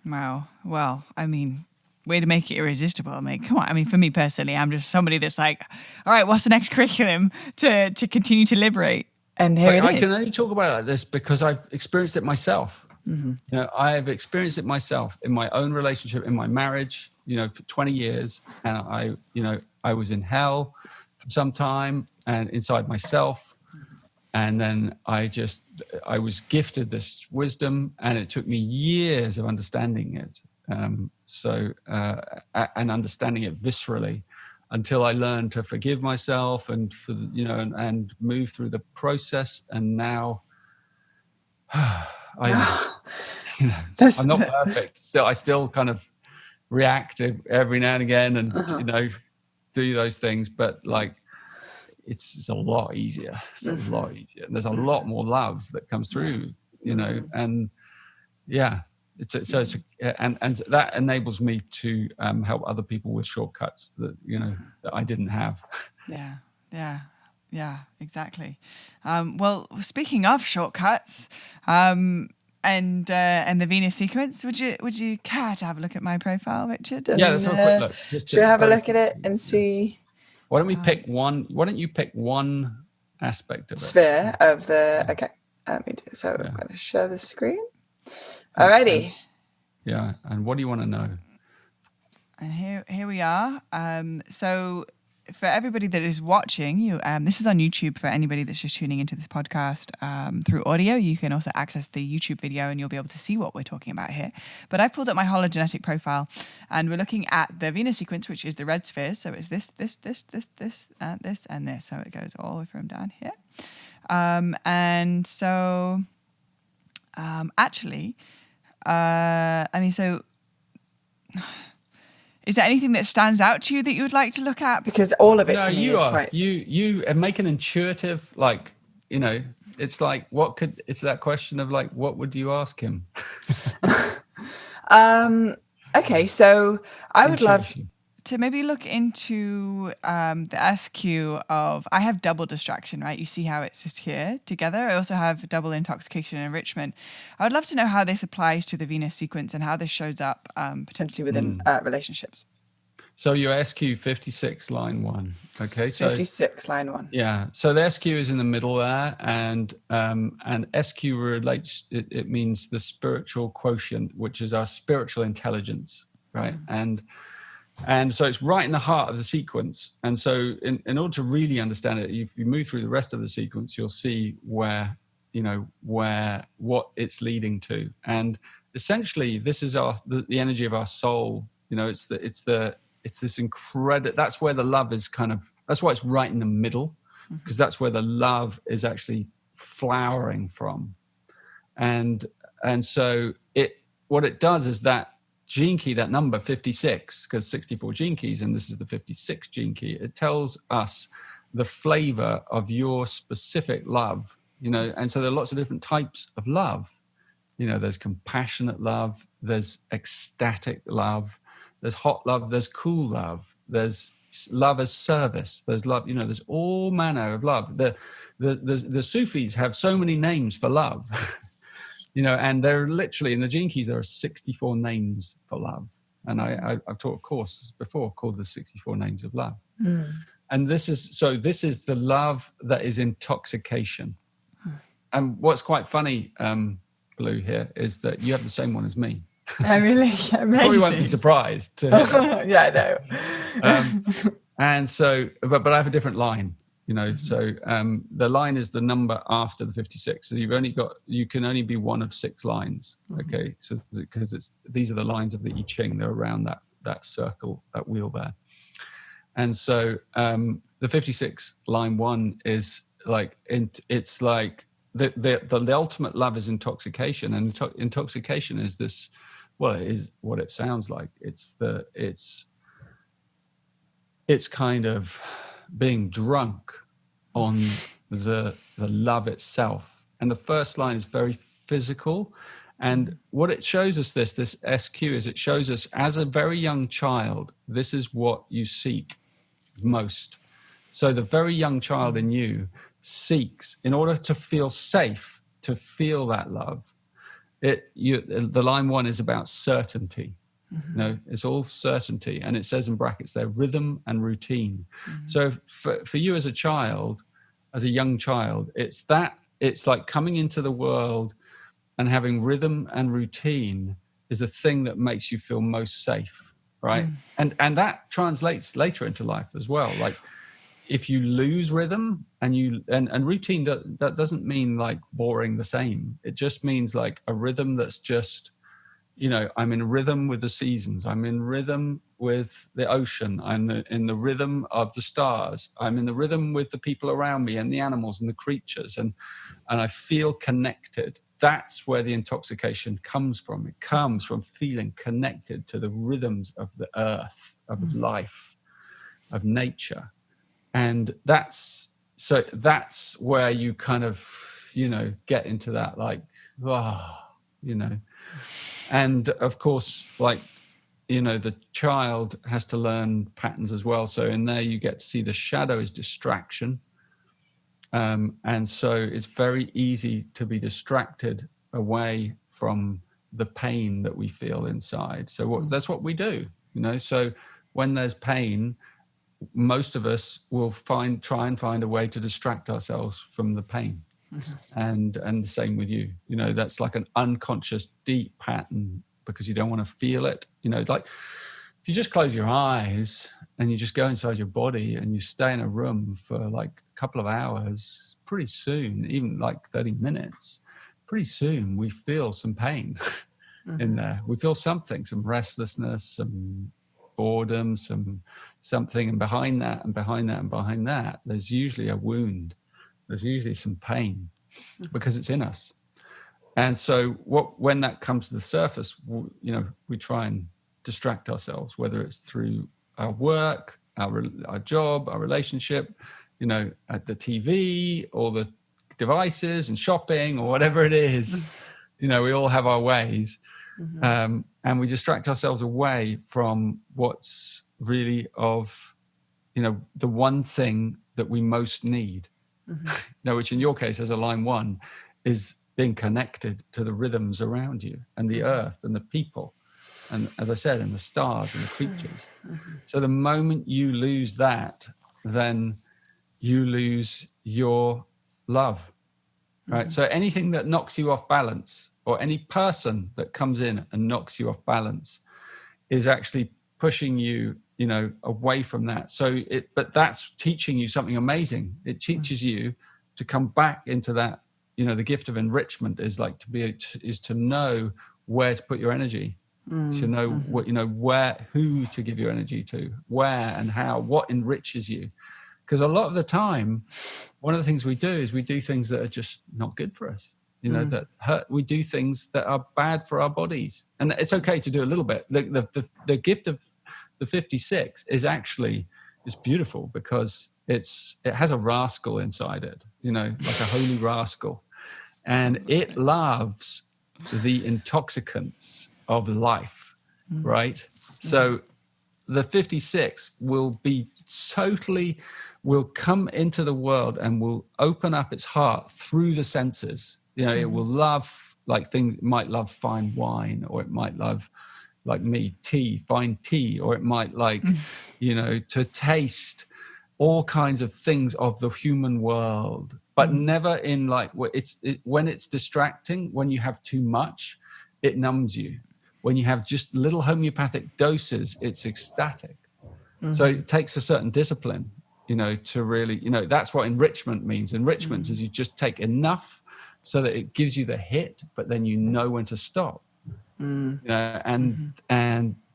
Wow. Well, I mean, way to make it irresistible, mate. Come on. I mean, for me personally, I'm just somebody that's like, all right, what's the next curriculum to continue to liberate? And here it is. I can only talk about it like this because I've experienced it myself. I've experienced it myself in my own relationship, in my marriage, for 20 years. And I was in hell for some time and inside myself. And then I was gifted this wisdom, and it took me years of understanding it. And understanding it viscerally, until I learned to forgive myself and and move through the process. And now I'm not perfect. I still kind of react every now and again, and do those things. But it's a lot easier. It's a lot easier, and there's a lot more love that comes through. And yeah. And that enables me to help other people with shortcuts that I didn't have. Yeah, exactly. Well, speaking of shortcuts, and the Venus sequence, would you care to have a look at my profile, Richard? Yeah, let's have a quick look. Should we have a look at it and see? Why don't we pick one? Why don't you pick one aspect of it? Sphere of the. Okay, let me do. So I'm going to share the screen. Alrighty. Yeah, and what do you want to know? And here we are. So for everybody that is watching, this is on YouTube for anybody that's just tuning into this podcast through audio. You can also access the YouTube video and you'll be able to see what we're talking about here. But I've pulled up my hologenetic profile and we're looking at the Venus sequence, which is the red spheres. So it's this, and this. So it goes all the way from down here. And so actually, is there anything that stands out to you that you would like to look at? Because all of it No, to me you is ask. quite... You make an intuitive, like, it's like, it's that question of like, what would you ask him? Okay, so I would love Intuition. To maybe look into the SQ of, I have double distraction, right? You see how it's just here together. I also have double intoxication and enrichment. I would love to know how this applies to the Venus sequence and how this shows up potentially within relationships. So your SQ 56 line 1. Okay. So 56 line 1. yeah. So the SQ is in the middle there, and SQ relates. It means the spiritual quotient, which is our spiritual intelligence, right? And so it's right in the heart of the sequence. And so in order to really understand it, if you move through the rest of the sequence, you'll see what it's leading to. And essentially, this is the energy of our soul. It's this incredible, that's where the love is that's why it's right in the middle, because that's where the love is actually flowering from. And so what it does is that gene key, that number 56, because 64 gene keys, and this is the 56 gene key, it tells us the flavor of your specific love, and so there are lots of different types of love. There's compassionate love, there's ecstatic love, there's hot love, there's cool love, there's love as service, there's love, there's all manner of love. The Sufis have so many names for love. And they're literally in the gene keys, there are 64 names for love. And I've taught a course before called the 64 names of love. And this is the love that is intoxication. And what's quite funny, Blue, here is that you have the same one as me. I really, amazing. Probably won't be surprised. Yeah, I know. And so, but I have a different line. So the line is the number after the 56. So you can only be one of 6 lines. Okay. So because these are the lines of the I Ching. They're around that circle, that wheel there. And so the 56 line 1 is like, it's like the ultimate love is intoxication. And intoxication is this, well, it is what it sounds like. It's kind of being drunk on the love itself. And the first line is very physical. And what it shows us, this SQ, is it shows us as a very young child, this is what you seek most. So the very young child in you seeks, in order to feel safe, to feel that love, the line 1 is about certainty. It's all certainty, and it says in brackets there, rhythm and routine. So for you as a child, as a young child, it's like coming into the world and having rhythm and routine is the thing that makes you feel most safe, right? And that translates later into life as well. Like if you lose rhythm and routine, that doesn't mean like boring the same. It just means like a rhythm that's just, I'm in rhythm with the seasons. I'm in rhythm with the ocean. I'm in the rhythm of the stars. I'm in the rhythm with the people around me and the animals and the creatures. And I feel connected. That's where the intoxication comes from. It comes from feeling connected to the rhythms of the earth, of life, of nature. And that's where you kind of, get into that, like, And of course, like, the child has to learn patterns as well. So in there, you get to see the shadow is distraction. And so it's very easy to be distracted away from the pain that we feel inside. So that's what we do, So when there's pain, most of us will try and find a way to distract ourselves from the pain. And the same with you, that's like an unconscious deep pattern because you don't want to feel it, like if you just close your eyes and you just go inside your body and you stay in a room for like a couple of hours, pretty soon, even like 30 minutes, pretty soon we feel some pain in there. We feel something, some restlessness, some boredom, something, and behind that and behind that and behind that, there's usually a wound. There's usually some pain because it's in us. And so when that comes to the surface, we try and distract ourselves, whether it's through our work, our job, our relationship, at the TV or the devices and shopping or whatever it is. We all have our ways. And we distract ourselves away from what's really of, the one thing that we most need, which in your case, as a line one, is being connected to the rhythms around you and the earth and the people. And as I said, and the stars and the creatures. So the moment you lose that, then you lose your love, right? So anything that knocks you off balance, or any person that comes in and knocks you off balance, is actually pushing you, away from that. But that's teaching you something amazing. It teaches you to come back into that. The gift of enrichment is like to know where to put your energy, to know what, who to give your energy to, where and how, what enriches you. Because a lot of the time, one of the things we do is we do things that are just not good for us, that hurt. We do things that are bad for our bodies. And it's okay to do a little bit. The gift of the 56 is beautiful because it has a rascal inside it, like a holy rascal. And it loves the intoxicants of life, right? So the 56 will come into the world and will open up its heart through the senses. It will love like things. It might love fine wine, or it might love, like me, fine tea, or it might like, to taste all kinds of things of the human world, but never in like when it's distracting. When you have too much, it numbs you. When you have just little homeopathic doses, it's ecstatic. So it takes a certain discipline, to really, that's what enrichment means. Enrichment is you just take enough so that it gives you the hit, but then you know when to stop. And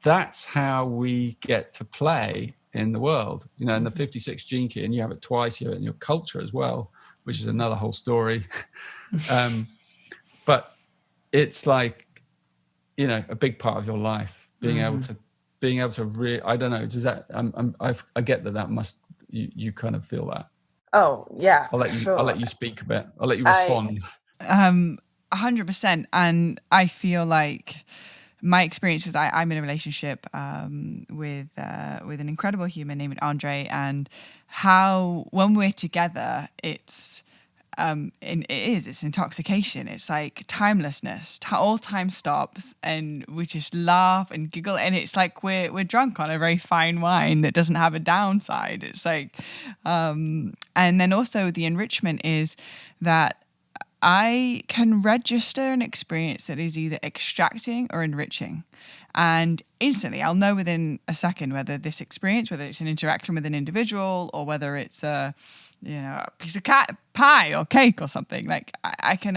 that's how we get to play in the world, in the 56 gene key, and you have it twice here in your culture as well, which is another whole story. But it's like, a big part of your life, being able to really, I don't know, does that, I get that must, you kind of feel that. Oh yeah, I'll let you speak a bit. I'll let you respond. 100%. And I feel like my experience is I'm in a relationship with an incredible human named Andre, and how when we're together, it's intoxication. It's like timelessness. All time stops, and we just laugh and giggle, and it's like we're drunk on a very fine wine that doesn't have a downside. It's like, and then also the enrichment is that I can register an experience that is either extracting or enriching. And instantly, I'll know within a second whether this experience, whether it's an interaction with an individual, or whether it's a piece of pie or cake or something. Like I can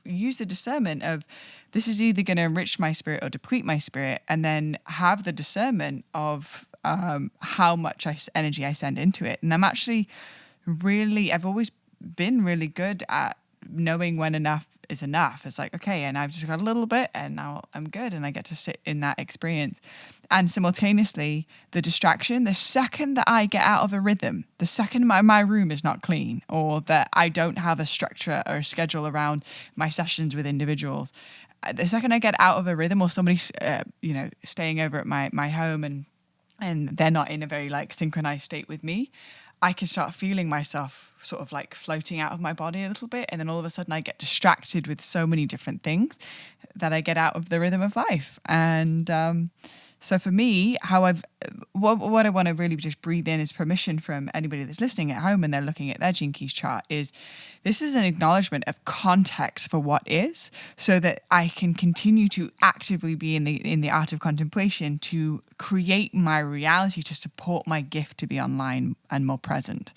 use the discernment of this is either going to enrich my spirit or deplete my spirit, and then have the discernment of how much energy I send into it. And I've always been really good at knowing when enough is enough. It's like, okay, and I've just got a little bit and now I'm good, and I get to sit in that experience. And simultaneously, the distraction, the second that I get out of a rhythm, the second my room is not clean, or that I don't have a structure or a schedule around my sessions with individuals, the second I get out of a rhythm, or somebody's staying over at my home and they're not in a very like synchronized state with me, I can start feeling myself sort of like floating out of my body a little bit. And then all of a sudden I get distracted with so many different things that I get out of the rhythm of life. And So for me, what I want to really just breathe in is permission from anybody that's listening at home and they're looking at their Gene Keys chart is this is an acknowledgement of context for what is, so that I can continue to actively be in the art of contemplation to create my reality to support my gift to be online and more present.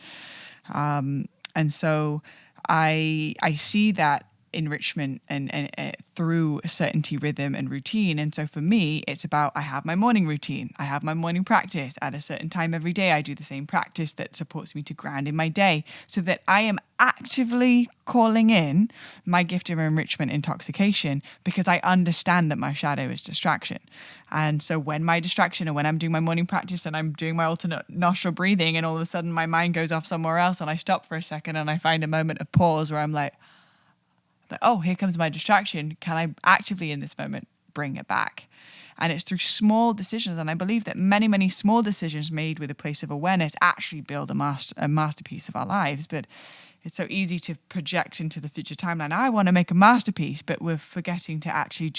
And so I see that enrichment and through certainty, rhythm, and routine. And so for me, it's about I have my morning routine. I have my morning practice at a certain time every day. I do the same practice that supports me to ground in my day, so that I am actively calling in my gift of enrichment intoxication, because I understand that my shadow is distraction. And so when my distraction, or when I'm doing my morning practice and I'm doing my alternate nostril breathing, and all of a sudden my mind goes off somewhere else, and I stop for a second and I find a moment of pause where I'm like, oh, here comes my distraction. Can I actively in this moment bring it back? And it's through small decisions. And I believe that many, many small decisions made with a place of awareness actually build a masterpiece of our lives. But it's so easy to project into the future timeline. I want to make a masterpiece, but we're forgetting to actually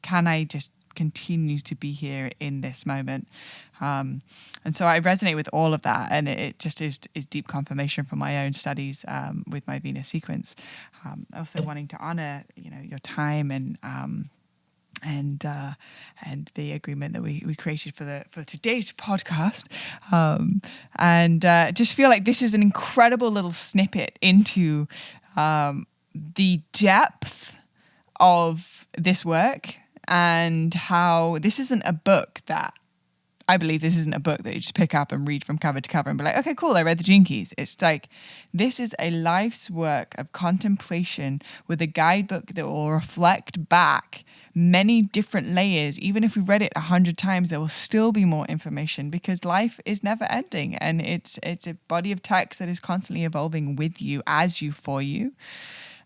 can I just continue to be here in this moment? And so I resonate with all of that, and it just is deep confirmation from my own studies with my Venus sequence. Also wanting to honor, your time and the agreement that we created for today's podcast, and just feel like this is an incredible little snippet into the depth of this work, and how this isn't a book that I believe this isn't a book that you just pick up and read from cover to cover and be like, okay, cool, I read the Gene Keys. It's like, this is a life's work of contemplation with a guidebook that will reflect back many different layers. Even if we've read it 100 times, there will still be more information, because life is never ending. And it's a body of text that is constantly evolving with you, as you, for you.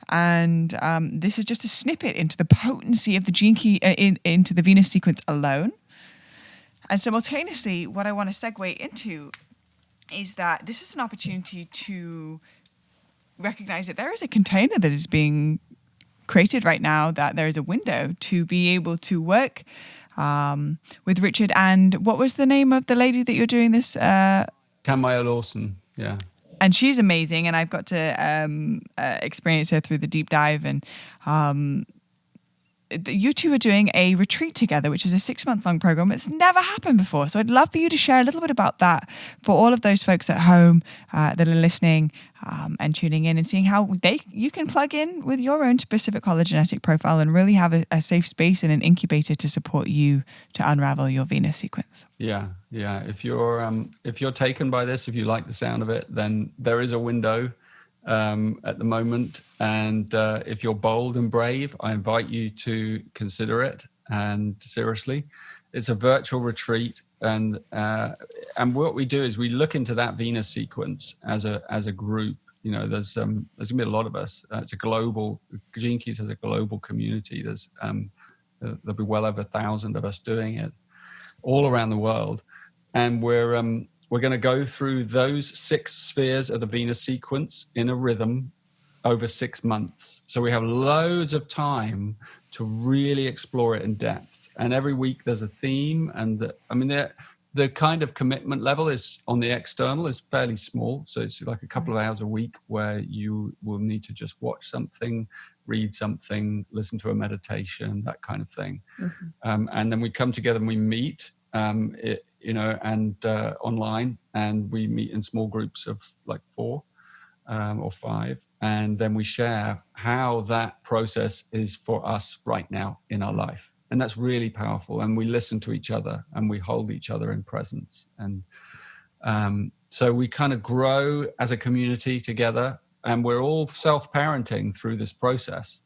And this is just a snippet into the potency of the Gene Key, into the Venus sequence alone. And simultaneously, what I want to segue into is that this is an opportunity to recognize that there is a container that is being created right now, that there is a window to be able to work with Richard. And what was the name of the lady that you're doing this? Camilla Lawson, yeah. And she's amazing, and I've got to experience her through the deep dive. And you two are doing a retreat together, which is a 6-month-long program. It's never happened before. So I'd love for you to share a little bit about that for all of those folks at home that are listening and tuning in, and seeing how you can plug in with your own specific hologenetic profile and really have a safe space and an incubator to support you to unravel your Venus sequence. Yeah. If you're taken by this, if you like the sound of it, then there is a window at the moment, and if you're bold and brave, I invite you to consider it. And seriously, it's a virtual retreat, and what we do is we look into that Venus sequence as a group. There's gonna be a lot of us. It's a global, Gene Keys has a global community. There'll be well over 1,000 of us doing it all around the world, and we're going to go through those 6 spheres of the Venus sequence in a rhythm over 6 months. So we have loads of time to really explore it in depth. And every week there's a theme. And the kind of commitment level is on the external is fairly small. So it's like a couple of hours a week where you will need to just watch something, read something, listen to a meditation, that kind of thing. Mm-hmm. And then we come together and we meet. Online, and we meet in small groups of like 4 or 5, and then we share how that process is for us right now in our life. And that's really powerful. And we listen to each other and we hold each other in presence. And so we kind of grow as a community together, and we're all self-parenting through this process.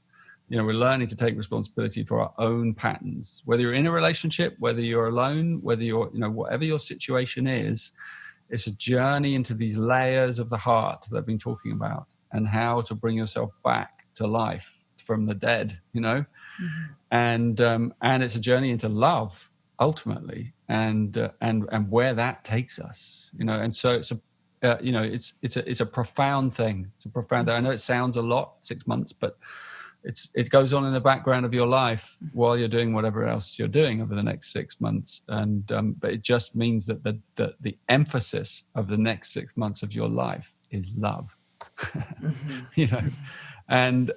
We're learning to take responsibility for our own patterns, whether you're in a relationship, whether you're alone, whether you're, whatever your situation is. It's a journey into these layers of the heart that I've been talking about, and how to bring yourself back to life from the dead, mm-hmm. And it's a journey into love ultimately, and where that takes us, and so it's it's a profound thing. It's a profound thing. I know it sounds a lot, 6 months, but it goes on in the background of your life while you're doing whatever else you're doing over the next 6 months. And but it just means that the emphasis of the next 6 months of your life is love. And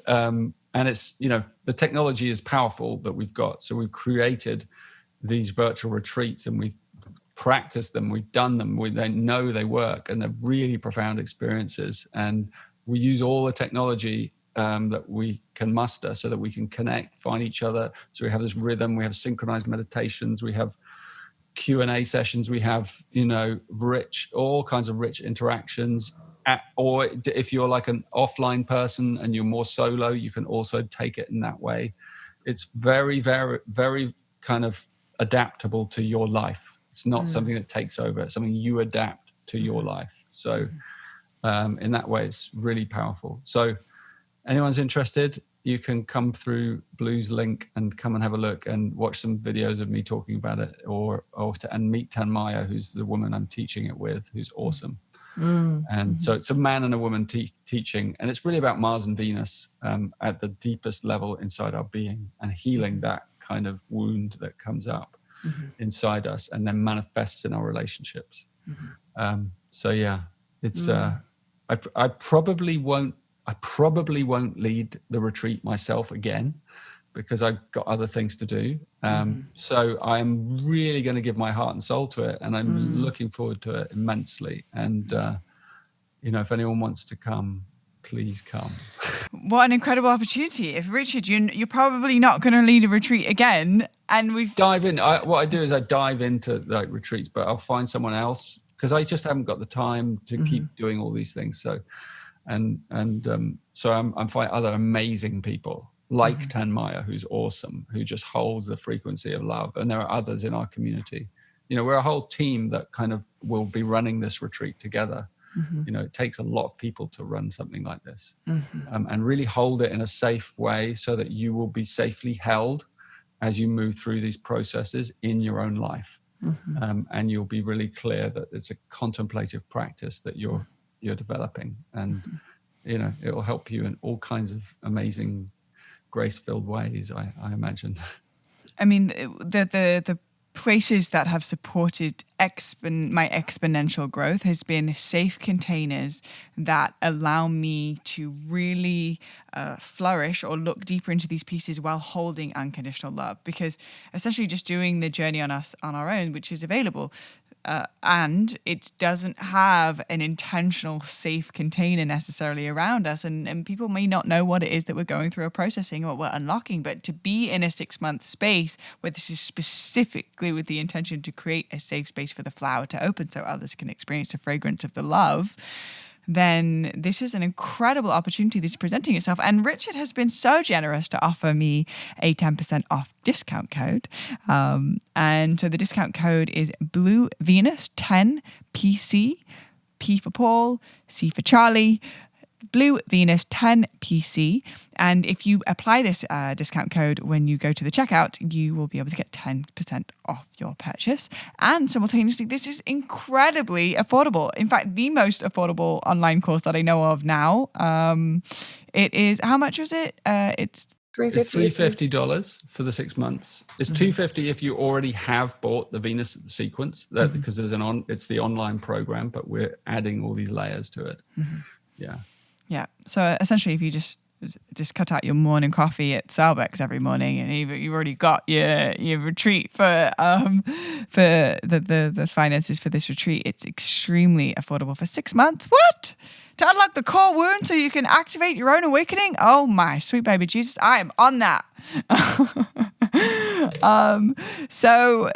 it's, the technology is powerful that we've got. So we've created these virtual retreats, and we've practiced them, we've done them, they know they work, and they're really profound experiences. And we use all the technology that we can muster so that we can connect, find each other. So we have this rhythm, we have synchronized meditations, we have Q&A sessions, we have, all kinds of rich interactions. Or if you're like an offline person and you're more solo, you can also take it in that way. It's very, very, very kind of adaptable to your life. It's not something that takes over. It's something you adapt to your life. So in that way, it's really powerful. So anyone's interested, you can come through Blu's link and come and have a look and watch some videos of me talking about it, and meet Tanmaya, who's the woman I'm teaching it with, who's awesome. And so it's a man and a woman teaching, and it's really about Mars and Venus at the deepest level inside our being, and healing that kind of wound that comes up inside us and then manifests in our relationships. So yeah, it's I probably won't lead the retreat myself again, because I've got other things to do. So I'm really going to give my heart and soul to it, and I'm looking forward to it immensely. And if anyone wants to come, please come. What an incredible opportunity. If Richard, you're probably not going to lead a retreat again, and we've dive in. What I do is I dive into like retreats, but I'll find someone else, because I just haven't got the time to keep doing all these things. So, so I'm finding other amazing people like Tanmaya, who's awesome, who just holds the frequency of love. And there are others in our community. We're a whole team that kind of will be running this retreat together. It takes a lot of people to run something like this, and really hold it in a safe way so that you will be safely held as you move through these processes in your own life. And you'll be really clear that it's a contemplative practice that you're developing, and it will help you in all kinds of amazing grace-filled ways, I imagine. I mean, the places that have supported my exponential growth has been safe containers that allow me to really flourish or look deeper into these pieces while holding unconditional love, because essentially just doing the journey on our own, which is available, and it doesn't have an intentional safe container necessarily around us, and people may not know what it is that we're going through or processing or what we're unlocking. But to be in a 6-month space where this is specifically with the intention to create a safe space for the flower to open so others can experience the fragrance of the love, then this is an incredible opportunity that's presenting itself. And Richard has been so generous to offer me a 10% off discount code. And so the discount code is Blu Venus 10 PC, P for Paul, C for Charlie, Blu Venus 10 PC. And if you apply this discount code when you go to the checkout, you will be able to get 10% off your purchase. And simultaneously, this is incredibly affordable. In fact, the most affordable online course that I know of now. It is, how much was it? It's $350 for the 6 months. It's $250 if you already have bought the Venus sequence, because there's it's the online program, but we're adding all these layers to it. Yeah. So essentially, if you just cut out your morning coffee at Starbucks every morning, and you've already got your retreat for the finances for this retreat, it's extremely affordable for 6 months. What? To unlock the core wound so you can activate your own awakening? Oh my sweet baby Jesus, I am on that. So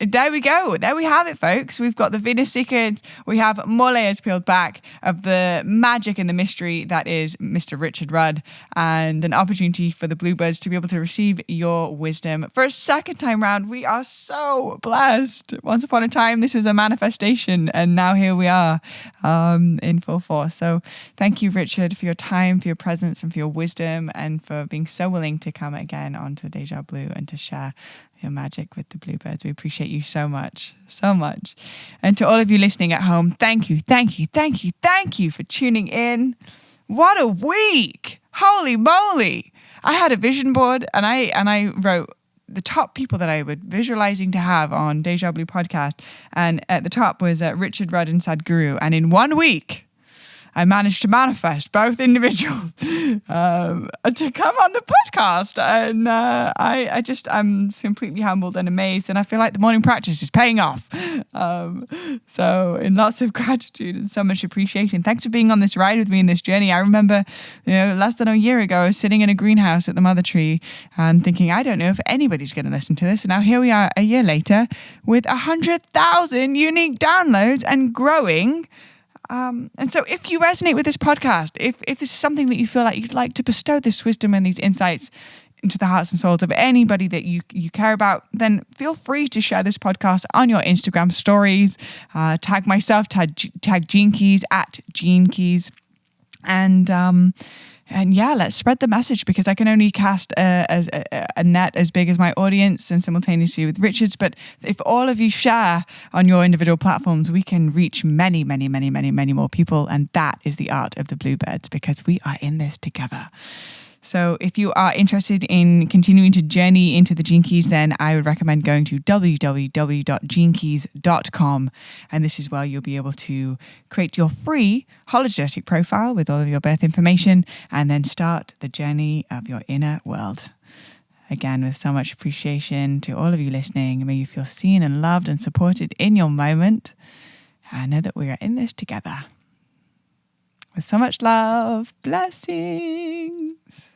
there we go. There we have it, folks. We've got the Venus sequence. We have more layers peeled back of the magic and the mystery that is Mr. Richard Rudd, and an opportunity for the Bluebirds to be able to receive your wisdom for a second time round. We are so blessed. Once upon a time, this was a manifestation, and now here we are in full force. So thank you, Richard, for your time, for your presence, and for your wisdom, and for being so willing to come again onto the DéJa Blu and to share your magic with the Bluebirds. We appreciate you so much, so much. And to all of you listening at home, thank you for tuning in. What a week! Holy moly! I had a vision board, and I wrote the top people that I would visualizing to have on DéJa Blu podcast, and at the top was Richard, Rudd, and Sadhguru. And in 1 week, I managed to manifest both individuals to come on the podcast, and I'm completely humbled and amazed, and I feel like the morning practice is paying off. So in lots of gratitude and so much appreciation. Thanks for being on this ride with me in this journey. I remember, less than a year ago, I was sitting in a greenhouse at the Mother Tree and thinking, I don't know if anybody's going to listen to this. And now here we are a year later with 100,000 unique downloads and growing. And so if you resonate with this podcast, if this is something that you feel like you'd like to bestow this wisdom and these insights into the hearts and souls of anybody that you care about, then feel free to share this podcast on your Instagram stories, tag myself, tag Gene Keys at Gene Keys. And yeah, let's spread the message, because I can only cast a net as big as my audience and simultaneously with Richard's. But if all of you share on your individual platforms, we can reach many, many, many, many, many more people. And that is the art of the Bluebirds, because we are in this together. So if you are interested in continuing to journey into the Gene Keys, then I would recommend going to www.genekeys.com. And this is where you'll be able to create your free hologenetic profile with all of your birth information, and then start the journey of your inner world. Again, with so much appreciation to all of you listening. May you feel seen and loved and supported in your moment. And know that we are in this together. With so much love. Blessings.